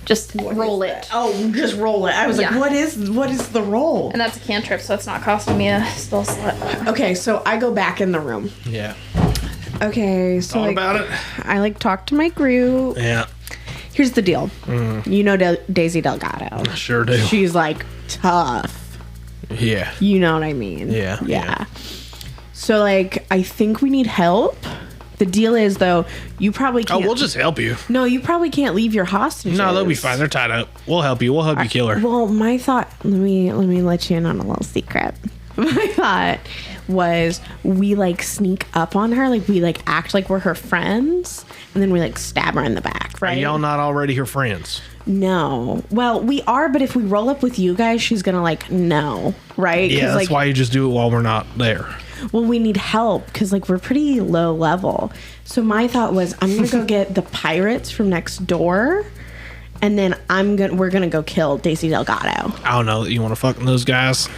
Just roll it. Oh, just roll it. I was like, Yeah. what is the role? And that's a cantrip, so it's not costing me a spell slot. Okay, so I go back in the room. Yeah. Okay, so Thought like, about it? I like talk to my group. Yeah. Here's the deal. You know Daisy Delgado. Sure do. She's like tough. Yeah. You know what I mean? Yeah, Yeah. So like, I think we need help. The deal is though, you probably Oh, can't. we'll just help you. No, you probably can't leave your hostages. No, they'll be fine. They're tied up. We'll help you. We'll help you kill her. Well, my thought. Let me let you in on a little secret. My thought was we like sneak up on her, like we like act like we're her friends, and then we like stab her in the back, Are right? y'all not already her friends? No. Well, we are, but if we roll up with you guys, she's gonna like no, right? 'Cause, Yeah, that's like, why you just do it while we're not there. well, we need help because like we're pretty low level. So my thought was I'm gonna go get the pirates from next door, and then we're gonna go kill Daisy Delgado. I don't know that you want to fuck with those guys.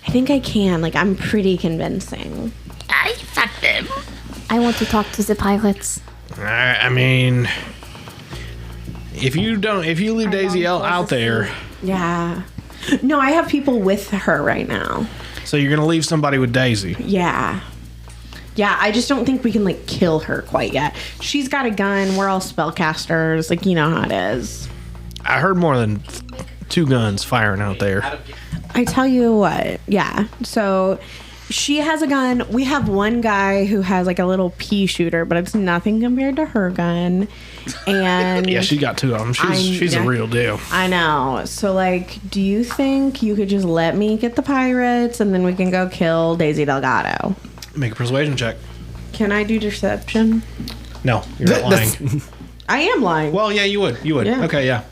I think I can. Like I'm pretty convincing. I fuck them. I want to talk to the pirates. I mean, if you leave Daisy out there, Yeah. No, I have people with her right now. so you're gonna leave somebody with Daisy. Yeah. Yeah, I just don't think we can like kill her quite yet. She's got a gun. We're all spellcasters. Like, you know how it is. I heard more than 2 guns firing out there. I tell you what. Yeah. So she has a gun. We have one guy who has like a little pea shooter, but it's nothing compared to her gun. And Yeah, she got 2 of them. She's a real deal. I know. So like, do you think you could just let me get the pirates and then we can go kill Daisy Delgado? Make a persuasion check. Can I do deception? No, you're not lying. I am lying. Well, yeah, you would. You would. Yeah. Okay, yeah.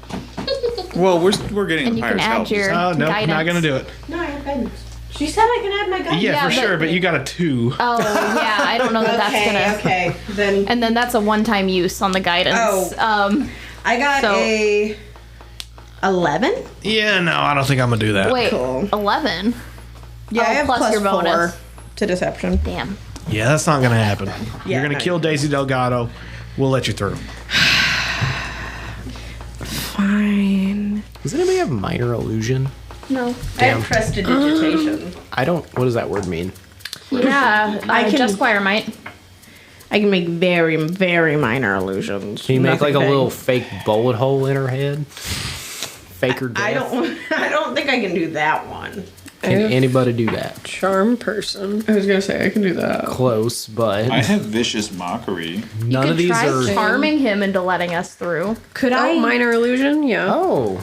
Well, we're getting And the you can pirates' add help. your Oh, no, guidance. not gonna do it. No, I have guidance. She said I can add my guidance. Yeah, for but- sure, but you got a 2. Oh, yeah, I don't know that that's gonna... Okay. Then And then that's a one-time use on the guidance. Oh. I got So- a 11. Yeah, no, I don't think I'm gonna do that. Wait, Cool. 11? Yeah, Oh, I have plus plus your bonus. 4 to deception. Damn. Yeah, that's not gonna happen. Yeah, You're gonna no, kill Daisy Delgado. We'll let you through. Fine. Does anybody have minor illusion? No. Damn. Prestidigitation. I don't. What does that word mean? Yeah, I can- Just Squire might. I can make very, very minor illusions. Can you make like a Nothing little big. fake bullet hole in her head? Faker death. I don't think I can do that one. Can anybody do that? Charm person. I was gonna say I can do that. Close, but I have vicious mockery. none of these try are. charming him into letting us through. Could Oh, minor illusion? Yeah. Oh.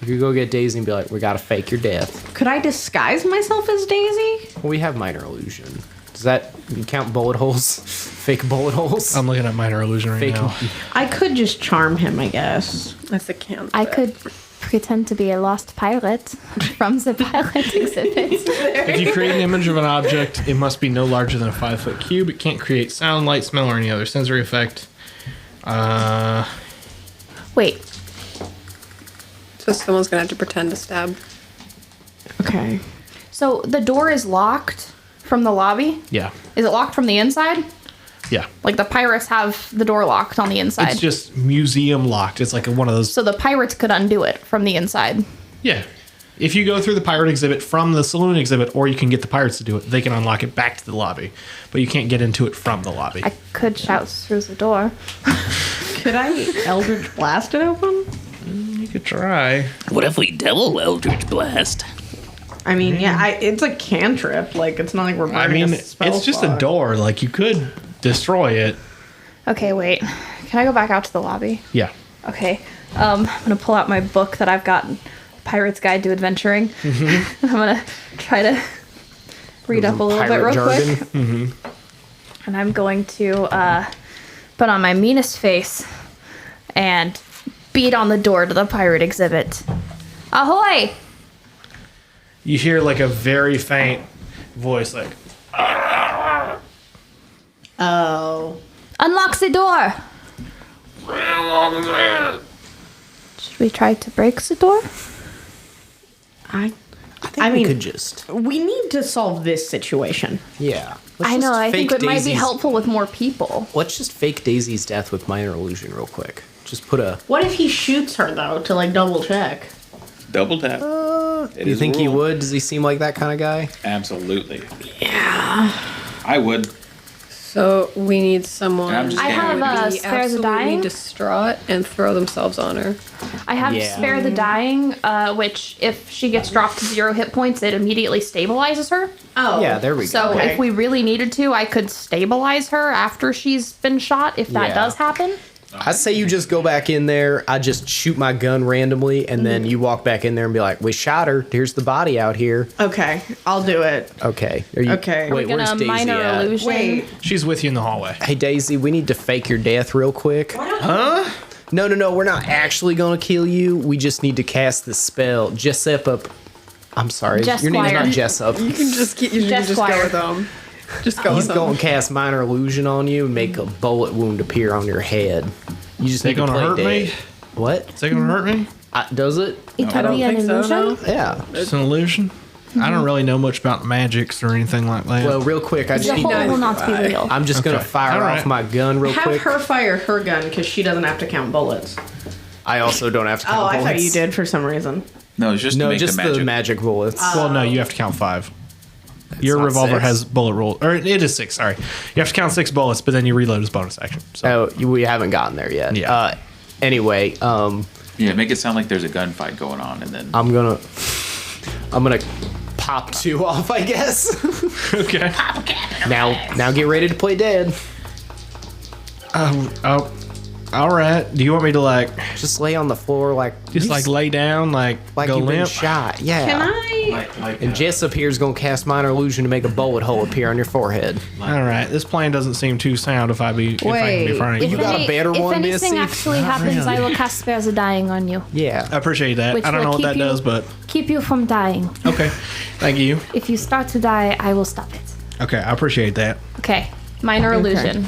You could go get Daisy and be like, we gotta fake your death. Could I disguise myself as Daisy? Well, we have minor illusion. Does that count bullet holes? Fake bullet holes? I'm looking at minor illusion right Fake. now. I could just charm him, I guess. That's a cantrip. I could pretend to be a lost pirate from the pirate exhibit. If you create an image of an object, it must be no larger than a 5-foot cube. It can't create sound, light, smell, or any other sensory effect. Wait, So someone's gonna have to pretend to stab. Okay. so the door is locked from the lobby? Yeah. Is it locked from the inside? Yeah. Like the pirates have the door locked on the inside. It's just museum locked. It's like one of those. So the pirates could undo it from the inside. Yeah. If you go through the pirate exhibit from the saloon exhibit, or you can get the pirates to do it, they can unlock it back to the lobby. But you can't get into it from the lobby. I could shout through the door. Could I Eldritch Blast it open? You could try. What if we double Eldritch Blast? I mean, yeah, it's a cantrip. Like, it's not like we're I burning mean, a spell it's just a slot. door. Like, you could destroy it. Okay, wait. Can I go back out to the lobby? Yeah. Okay. I'm gonna pull out my book that I've got, Pirate's Guide to Adventuring. I'm gonna try to read up a little bit Pirate real jargon. quick. And I'm going to put on my meanest face and beat on the door to the pirate exhibit. Ahoy! You hear like a very faint voice, like, Oh. Unlock the door! Should we try to break the door? I I mean- we could just. We need to solve this situation. Yeah. I know, I think fake it might be Daisy's- helpful with more people. Let's just fake Daisy's death with minor illusion real quick. Just put a. What if he shoots her, though, to, like, double check? Double tap. It You is think a he rule. would? Does he seem like that kind of guy? Absolutely. Yeah. I would. So we need someone I'm just I kidding. have who would be Spare the absolutely Dying. distraught and throw themselves on her. I have Yeah. Spare the Dying, which if she gets dropped to 0 hit points, it immediately stabilizes her. Oh. Yeah, there we So go. Okay. if we really needed to, I could stabilize her after she's been shot, if that Yeah. does happen. I say you just go back in there. I just shoot my gun randomly, and then you walk back in there and be like, "We shot her. Here's the body out here." Okay, I'll do it. Okay. Are you, Okay. Wait, We're where's gonna Daisy minor at? illusion. Wait. she's with you in the hallway. Hey Daisy, we need to fake your death real quick. Huh? No. We're not actually gonna kill you. We just need to cast the spell. Jessup. I'm sorry. Your name's Jesquire. not Jessup. You can just go Jesquire. with them. Just go He's with them. gonna cast minor illusion on you and make a bullet wound appear on your head. You just They need to gonna play hurt dead. me? What? Is that gonna hurt me? Does it? It could be an illusion. Yeah. It's an illusion. I don't really know much about magics or anything like that. Well, real quick, I The just need. hole will not be real. I'm just gonna Okay. fire All off right. my gun real Have quick. her fire her gun, because she doesn't have to count bullets. I also don't have to count Oh, I bullets. thought you did for some reason. No, it's just to No, make just the magic. the magic bullets. Well, no, you have to count 5. Your not revolver 6. has bullet roll, or it is 6. Sorry, you have to count 6 bullets, but then you reload as bonus action. So We haven't gotten there yet. Yeah. Anyway, Yeah, make it sound like there's a gunfight going on, and then I'm gonna pop 2 off, I guess. okay. now get ready to play dead. Oh, all right. Do you want me to like Just lay on the floor like just like lay down, like go you've been limp? shot. Yeah. Can I? And Jessup here is gonna cast minor illusion to make a bullet hole appear on your foread. All right. This plan doesn't seem too sound. If I can be Wait, frank. You got a better if one, anything Missy? actually happens, I will cast Spare the Dying on you. Yeah. I appreciate that. Which I don't will know what keep that you- does, but Keep you from dying. okay. Thank you. If you start to die, I will stop it. Okay, I appreciate that. Okay. Minor illusion.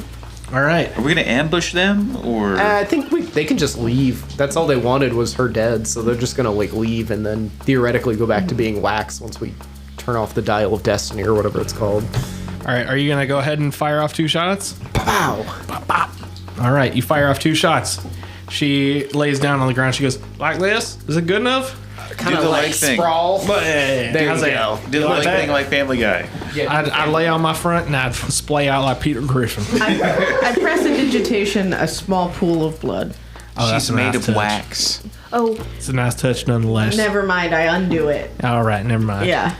All right. are we gonna ambush them or? I think they can just leave. That's all they wanted was her dead, so they're just gonna like leave and then theoretically go back to being wax once we turn off the dial of destiny or whatever it's called. All right. Are you gonna go ahead and fire off 2 shots? Wow. All right. You fire off 2 shots. She lays down on the ground. She goes like this. Is it good enough? Kind Do of the like leg thing. sprawl. There you go. Do the Like leg that? thing like Family Guy. I'd lay on my front and I'd splay out like Peter Griffin. I prestidigitation a small pool of blood. Oh, that's She's a made nice of touch. wax. Oh, It's a nice touch nonetheless. Never mind, I undo it. All right. Never mind. Yeah.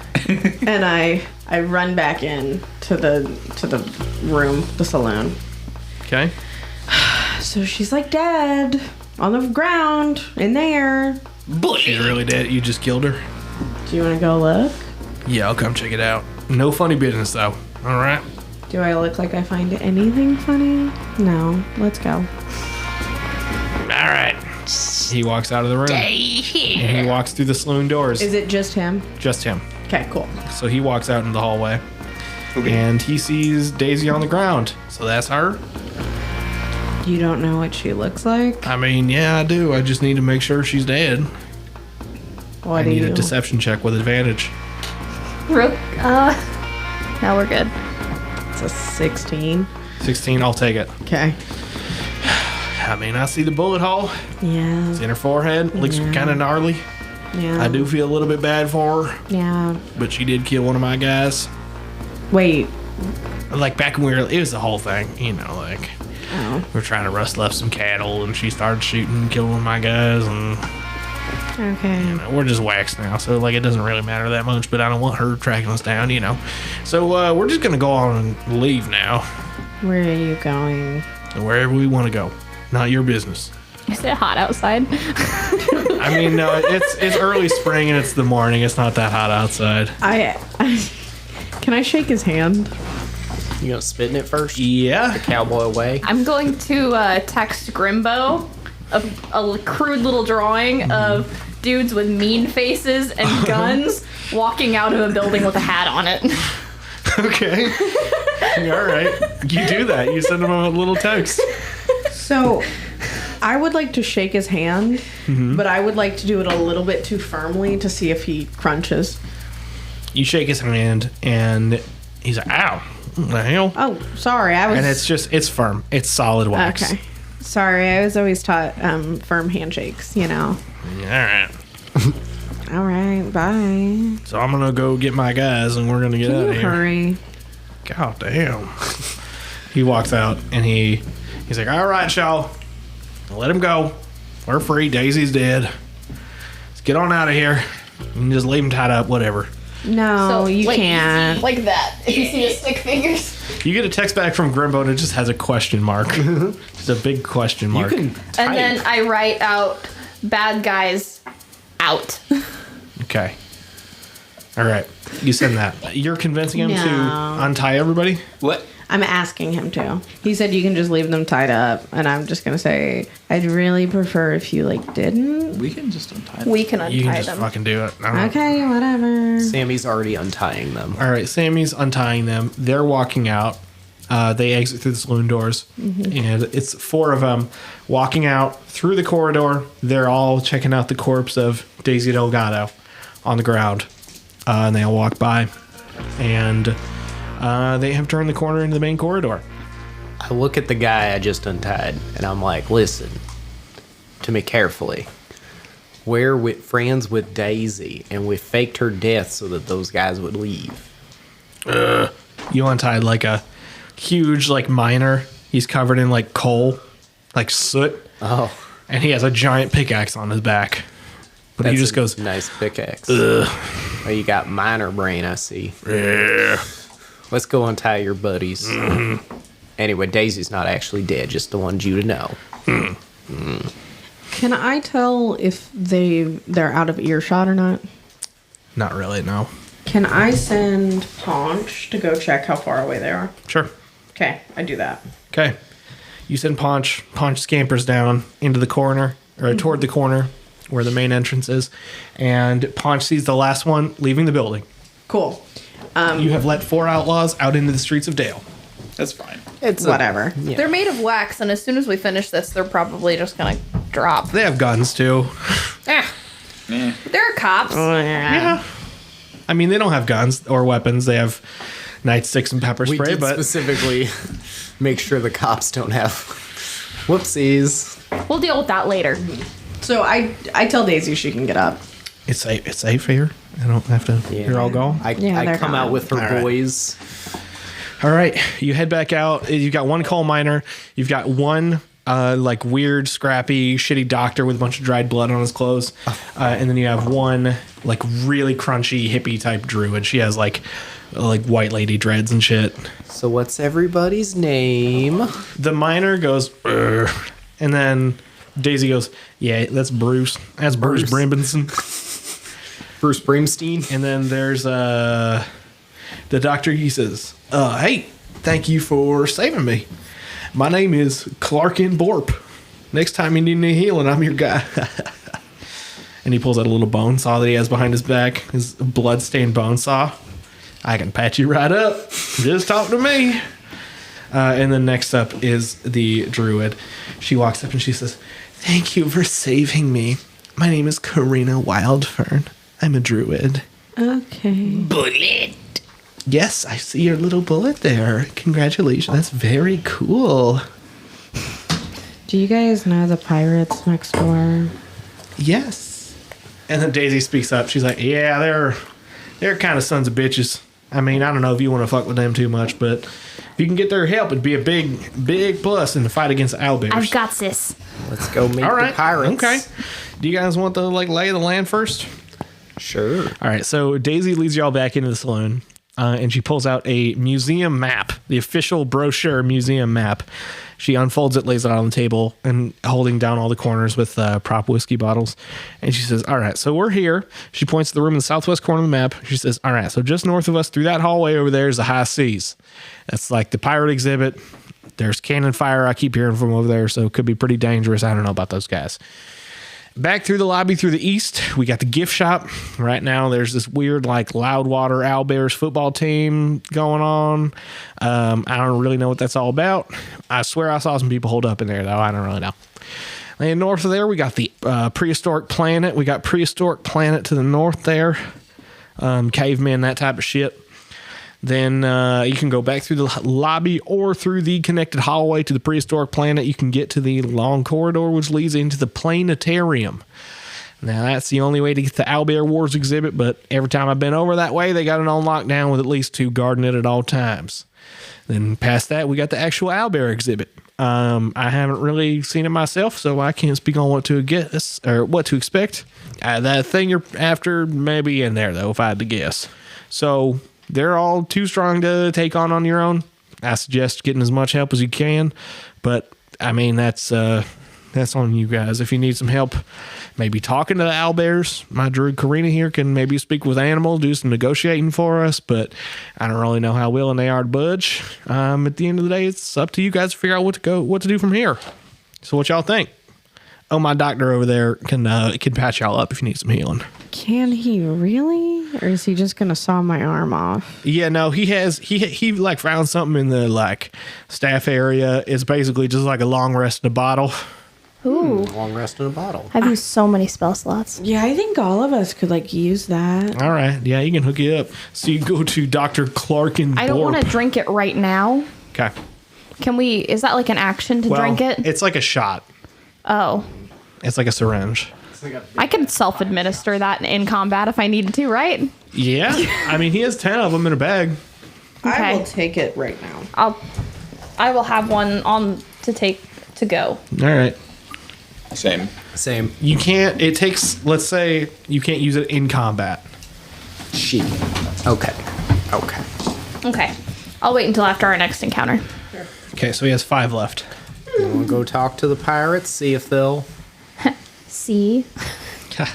And I run back in to the room, the saloon. Okay. So she's like dead on the ground in there. She's really dead. You just killed her. Do you want to go look? Yeah, I'll come check it out. No funny business, though. All right? Do I look like I find anything funny? No. Let's go. All right. He walks out of the room. And he walks through the saloon doors. Is it just him? Just him. Okay, cool. So he walks out into the hallway. Okay. And he sees Daisy on the ground. So that's her. You don't know what she looks like? I mean, yeah, I do. I just need to make sure she's dead. What I need a deception check with advantage. Now we're good. It's a 16. 16, I'll take it. Okay. I mean, I see the bullet hole. Yeah. It's in her forehead. Looks kind of gnarly. Yeah. I do feel a little bit bad for her. Yeah. But she did kill one of my guys. Wait. Like back when it was the whole thing, you know, like we were trying to rustle up some cattle and she started shooting and killing one of my guys and okay. You know, we're just waxed now, so like it doesn't really matter that much, but I don't want her tracking us down, you know. So we're just gonna go on and leave now. Where are you going? Wherever we want to go. Not your business. Is it hot outside? I mean, no, it's early spring and it's the morning. It's not that hot outside. Can I shake his hand? You gonna spit in it first? Yeah. The cowboy way. I'm going to text Grimbo a crude little drawing of dudes with mean faces and guns walking out of a building with a hat on it. Okay. All right. You do that. You send him a little text. So, I would like to shake his hand, but I would like to do it a little bit too firmly to see if he crunches. You shake his hand, and he's like, ow. What the hell? Oh, sorry. And it's firm. It's solid wax. Okay. Sorry, I was always taught firm handshakes, you know. All right. All right, bye. So I'm going to go get my guys, and we're going to get out of here. Hurry. God damn. He walks out, and he's like, all right, y'all. Let him go. We're free. Daisy's dead. Let's get on out of here. You can just leave him tied up, whatever. No, you can't. Like that. If you see his stick fingers. You get a text back from Grimbo, and it just has a question mark. Just a big question mark. You can type. And then I write out bad guys out. Okay. All right. You send that. You're convincing him to untie everybody? What? I'm asking him to. He said you can just leave them tied up, and I'm just gonna say I'd really prefer if you didn't. We can just untie them. We can untie You can just them. fucking do it. Okay, whatever. Sammy's already untying them. All right. Sammy's untying them. They're walking out. They exit through the saloon doors, and it's 4 of them walking out through the corridor. They're all checking out the corpse of Daisy Delgado on the ground, and they all walk by, and they have turned the corner into the main corridor. I look at the guy I just untied, and I'm like, listen to me carefully. We're friends with Daisy, and we faked her death so that those guys would leave. You untied like a huge miner. He's covered in coal, soot. Oh. And he has a giant pickaxe on his back. But That's he just goes, nice pickaxe. ugh. Oh, you got miner brain, I see. Yeah. Let's go untie your buddies. Anyway, Daisy's not actually dead, just the ones you to know. Can I tell if they're out of earshot or not? Not really, no. Can I send Paunch to go check how far away they are? Sure. Okay, I do that. Okay. You send Paunch. Paunch scampers down into the corner, or toward the corner where the main entrance is. And Paunch sees the last one leaving the building. Cool. You have let 4 outlaws out into the streets of Dale. That's fine. It's whatever. They're made of wax, and as soon as we finish this, they're probably just gonna drop. They have guns, too. They're cops. Yeah. I mean, they don't have guns or weapons. They have nightsticks and pepper We spray, did but specifically make sure the cops don't have whoopsies. We'll deal with that later. So I tell Daisy she can get up. it's safe here. I don't have to. Yeah. You're all gone. I they're come gone. out with her All right. boys. All right, you head back out. You've got 1 coal miner. You've got 1 weird, scrappy, shitty doctor with a bunch of dried blood on his clothes, and then you have 1 really crunchy hippie type druid. She has like white lady dreads and shit. So what's everybody's name? The miner goes, "Urgh," and then Daisy goes, "Yeah, that's Bruce. That's Bruce Brimbenson." Bruce Springsteen. And then there's the doctor. He says, hey, thank you for saving me. My name is Clarkin Borp. Next time you need any healing, I'm your guy. And he pulls out a little bone saw that he has behind his back, his blood-stained bone saw. I can patch you right up. Just talk to me. And then next up is the druid. She walks up and she says, thank you for saving me. My name is Karina Wildfern. I'm a druid. Okay. Bullet. Yes, I see your little bullet there. Congratulations. That's very cool. Do you guys know the pirates next door? Yes. And then Daisy speaks up. She's like, yeah, they're kind of sons of bitches. I mean, I don't know if you want to fuck with them too much, but if you can get their help, it'd be a big plus in the fight against the owlbears. I've got this. Let's go meet the pirates. Okay. Do you guys want the lay of the land first? Sure. All right. So Daisy leads y'all back into the saloon, and she pulls out a museum map, the official brochure museum map. She unfolds it, lays it out on the table, and holding down all the corners with prop whiskey bottles. And she says, all right, so we're here. She points to the room in the southwest corner of the map. She says, all right, so just north of us through that hallway over there is the high seas. That's like the pirate exhibit. There's cannon fire I keep hearing from over there, so it could be pretty dangerous. I don't know about those guys. Back through the lobby through the east, we got the gift shop. Right now, there's this weird, like, Loudwater Owlbears football team going on. I don't really know what that's all about. I swear I saw some people hold up in there, though. I don't really know. And north of there, we got the prehistoric planet. We got prehistoric planet to the north there. Cavemen, that type of shit. Then you can go back through the lobby or through the connected hallway to the prehistoric planet. You can get to the long corridor, which leads into the planetarium. Now, that's the only way to get the Owlbear Wars exhibit, but every time I've been over that way, they got it on lockdown with at least 2 guarding it at all times. Then past that, we got the actual Owlbear exhibit. I haven't really seen it myself, so I can't speak on what to guess or what to expect. That thing you're after may be in there, though, if I had to guess. So they're all too strong to take on your own. I suggest getting as much help as you can, but I mean that's on you guys. If you need some help, maybe talking to the owlbears, my druid Karina here can maybe speak with Animal, do some negotiating for us, but I don't really know how willing they are to budge. At the end of the day, it's up to you guys to figure out what to do from here. So what y'all think? Oh, my doctor over there can patch y'all up if you need some healing. Can he really? Or is he just going to saw my arm off? Yeah, no, he like found something in the like staff area. It's basically just like a long rest in a bottle. Ooh. Long rest in a bottle. I've used so many spell slots. Yeah, I think all of us could like use that. All right. Yeah, you can hook it up. So you go to Dr. Clarkin. I don't want to drink it right now. Okay. Is that like an action to drink it? It's like a shot. Oh. It's like a syringe. I could self-administer that in combat if I needed to, right? Yeah. I mean, he has 10 of them in a bag. Okay. I will take it right now. I will have one on to take to go. All right. Same. You can't, let's say you can't use it in combat. Shit. Okay. Okay. I'll wait until after our next encounter. Okay, so he has 5 left. You want to go talk to the pirates, see if they'll... See? Okay,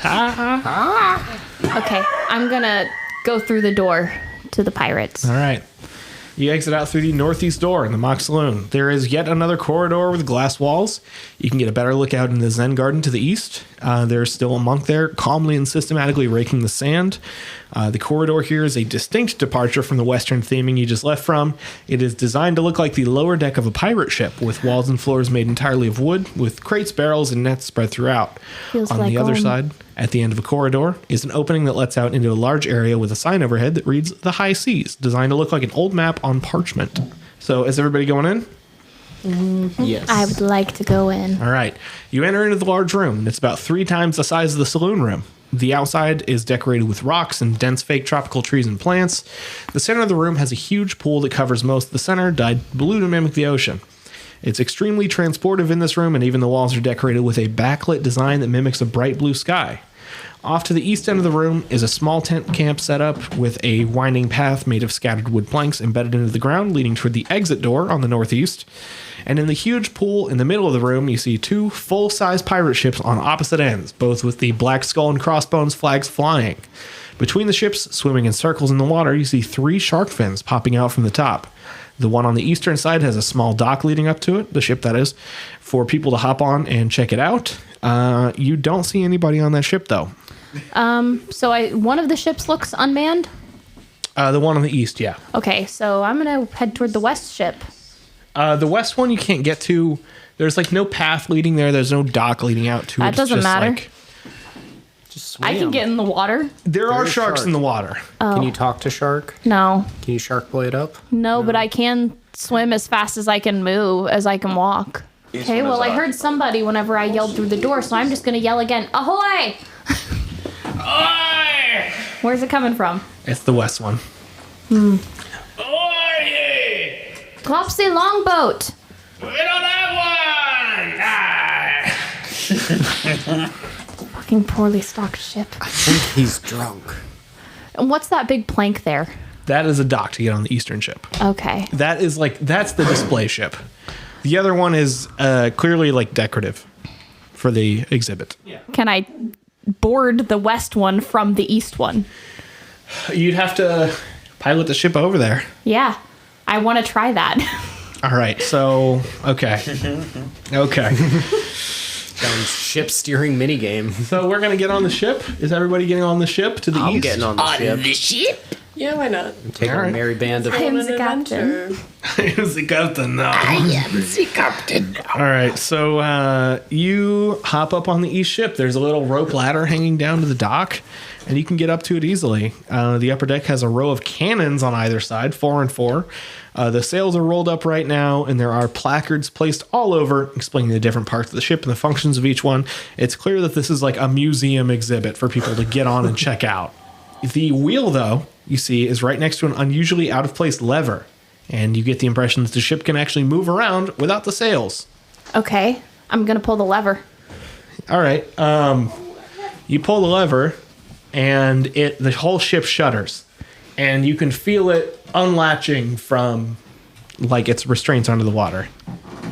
I'm gonna go through the door to the pirates. All right. You exit out through the northeast door in the mock saloon. There is yet another corridor with glass walls. You can get a better look out into the Zen garden to the east. There's still a monk there, calmly and systematically raking the sand. The corridor here is a distinct departure from the western theming you just left from. It is designed to look like the lower deck of a pirate ship, with walls and floors made entirely of wood, with crates, barrels, and nets spread throughout. Feels On like the other side, at the end of a corridor, is an opening that lets out into a large area with a sign overhead that reads The High Seas, designed to look like an old map on parchment. So, is everybody going in? Mm-hmm. Yes. I would like to go in. All right. You enter into the large room, and it's about 3 times the size of the saloon room. The outside is decorated with rocks and dense fake tropical trees and plants. The center of the room has a huge pool that covers most of the center, dyed blue to mimic the ocean. It's extremely transportive in this room, and even the walls are decorated with a backlit design that mimics a bright blue sky. Off to the east end of the room is a small tent camp set up with a winding path made of scattered wood planks embedded into the ground, leading toward the exit door on the northeast. And in the huge pool in the middle of the room, you see 2 full-size pirate ships on opposite ends, both with the black skull and crossbones flags flying. Between the ships, swimming in circles in the water, you see 3 shark fins popping out from the top. The one on the eastern side has a small dock leading up to it, the ship that is, for people to hop on and check it out. You don't see anybody on that ship, though. So one of the ships looks unmanned? The one on the east, yeah. Okay, so I'm going to head toward the west ship. The west one you can't get to. There's like no path leading there. There's no dock leading out to it. That doesn't matter. Just swim. I can get in the water. There are sharks in the water. Oh. Can you talk to shark? No. Can you shark play it up? No, but I can swim as fast as I can move, as I can walk. Okay, well, I heard somebody whenever I yelled through the door, so I'm just going to yell again. Ahoy! Ahoy! Where's it coming from? It's the west one. Ahoy! Topsy longboat. We don't have one! Fucking poorly stocked ship. I think he's drunk. And what's that big plank there? That is a dock to get on the eastern ship. Okay. That's the display ship. The other one is clearly like decorative for the exhibit. Can I board the west one from the east one? You'd have to pilot the ship over there. Yeah. I want to try that. All right. So, okay. Okay. Sounds ship steering minigame. So we're going to get on the ship. Is everybody getting on the ship to the east? I'm getting on the ship. The ship? Yeah, why not? Take a merry band of... I am the captain. Who's the captain now? I am the captain now. All right, so you hop up on the east ship. There's a little rope ladder hanging down to the dock, and you can get up to it easily. The upper deck has a row of cannons on either side, 4 and 4. The sails are rolled up right now, and there are placards placed all over explaining the different parts of the ship and the functions of each one. It's clear that this is like a museum exhibit for people to get on and check out. The wheel, though, you see, is right next to an unusually out-of-place lever, and you get the impression that the ship can actually move around without the sails. Okay. I'm going to pull the lever. All right. You pull the lever, and the whole ship shudders, and you can feel it unlatching from, like, its restraints under the water.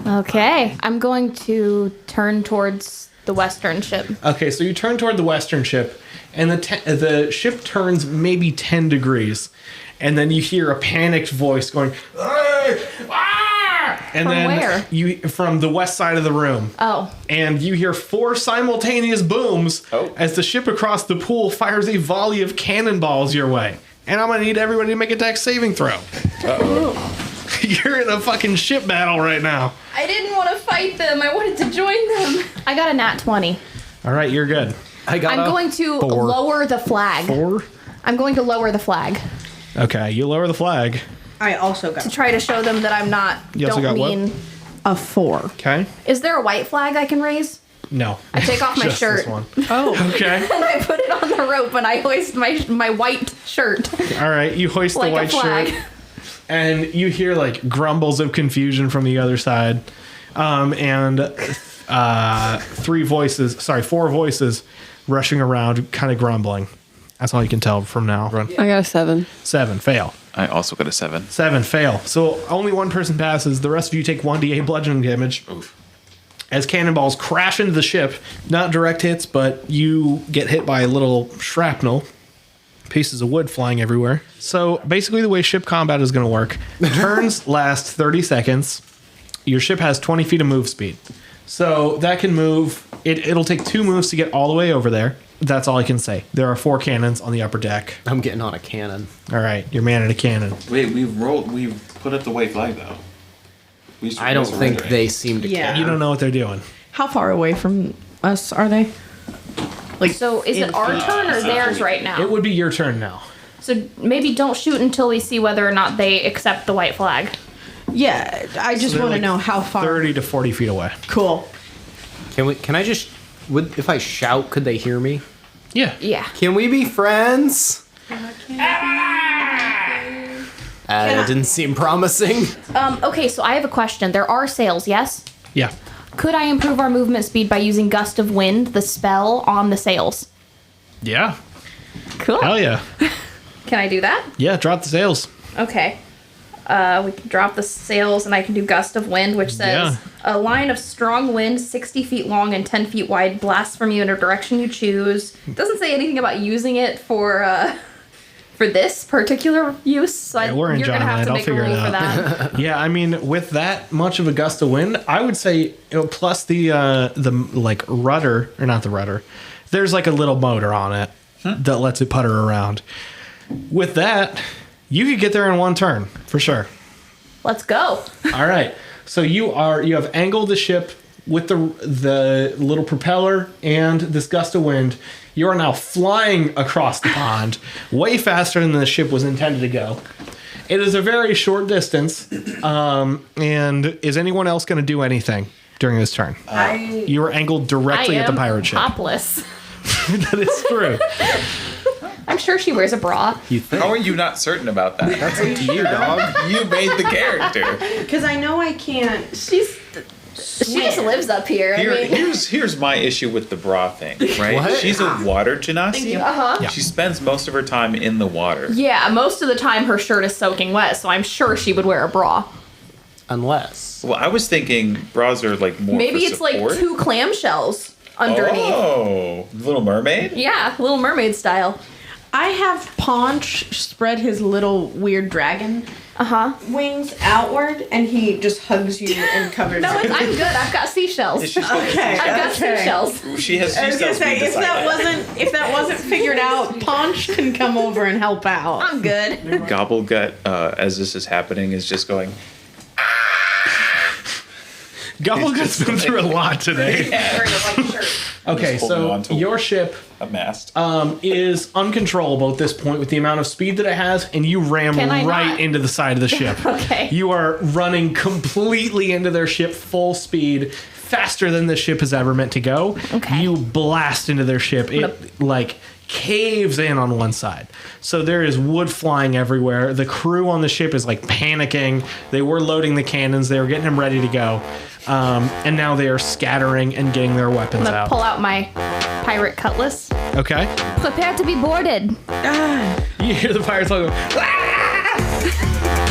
Okay. I'm going to turn towards the western ship. Okay, so you turn toward the western ship, and the ship turns maybe 10 degrees, and then you hear a panicked voice going, "Ah!" And From then where? From the west side of the room. Oh. And you hear 4 simultaneous booms as the ship across the pool fires a volley of cannonballs your way. And I'm gonna need everybody to make a dex saving throw. You're in a fucking ship battle right now. I didn't want to fight them. I wanted to join them. I got a nat 20. All right, you're good. I'm going to lower the flag. 4? I'm going to lower the flag. Okay, you lower the flag. I also got to try to show them that I'm not. You also got what? A 4. Okay. Is there a white flag I can raise? No. I take off my Just shirt. This one. Oh. Okay. And I put it on the rope and I hoist my white shirt. All right, you hoist like the white a flag. shirt. And you hear like grumbles of confusion from the other side. And 4 voices rushing around, kind of grumbling. That's all you can tell from now. I got a 7. 7, fail. I also got a 7. 7, fail. So only one person passes. The rest of you take 1d8 bludgeoning damage. Oof. As cannonballs crash into the ship. Not direct hits, but you get hit by a little shrapnel. Pieces of wood flying everywhere. So basically the way ship combat is going to work. Turns last 30 seconds. Your ship has 20 feet of move speed. So that can move. It'll take 2 moves to get all the way over there. That's all I can say. There are 4 cannons on the upper deck. I'm getting on a cannon. All right, you're manning a cannon. Wait, we've put up the white flag though. I don't think they seem to care. You don't know what they're doing. How far away from us are they? So is it our turn or theirs right now? It would be your turn now. So maybe don't shoot until we see whether or not they accept the white flag. Yeah, I just want to know how far. 30 to 40 feet away. Cool. Can I just... if I shout, could they hear me? Yeah. Yeah. Can we be friends? That didn't seem promising. Okay, so I have a question. There are sails, yes? Yeah. Could I improve our movement speed by using Gust of Wind, the spell, on the sails? Yeah. Cool. Hell yeah. Can I do that? Yeah, drop the sails. Okay. We can drop the sails, and I can do gust of wind, which says a line of strong wind, 60 feet long and 10 feet wide, blasts from you in a direction you choose. It doesn't say anything about using it for this particular use. So we're in you're gonna have Johnland. to I'll make a figure it roll for out. that. Yeah, I mean, with that much of a gust of wind, I would say plus the like rudder, or not the rudder. There's like a little motor on it that lets it putter around. With that, you could get there in one turn for sure. Let's go. All right. So you have angled the ship with the little propeller and this gust of wind. You are now flying across the pond way faster than the ship was intended to go. It is a very short distance. And is anyone else going to do anything during this turn? You are angled directly at the pirate ship. Topless. That is true. I'm sure she wears a bra. How are you not certain about that? That's up to you, dog. You made the character. Because I know I can't. She just lives up here. Here's my issue with the bra thing, right? What? She's a water genasi. Uh-huh. She spends most of her time in the water. Yeah, most of the time her shirt is soaking wet, so I'm sure she would wear a bra. Unless. Well, I was thinking bras are like more Maybe for it's support. like 2 clamshells underneath. Oh, Little Mermaid? Yeah, Little Mermaid style. I have Paunch spread his little weird dragon wings outward, and he just hugs you and covers No, you. I'm good. I've got seashells. Okay, I've got okay. seashells. She has I was gonna seashells say, being if that wasn't figured out, Paunch can come over and help out. I'm good. Gobblegut, as this is happening, is just going. Gobblegut's been through a lot today. Okay, Just holding on so to your ship a mast. is uncontrollable at this point with the amount of speed that it has, and you ram Can I right not? into the side of the ship. Okay. You are running completely into their ship full speed, faster than the ship has ever meant to go. Okay. You blast into their ship. It like caves in on one side. So there is wood flying everywhere. The crew on the ship is like panicking. They were loading the cannons. They were getting them ready to go. And now they are scattering and getting their weapons I'm gonna out. pull out my pirate cutlass. Okay. Prepare to be boarded. You hear the pirates all go, "Ah!"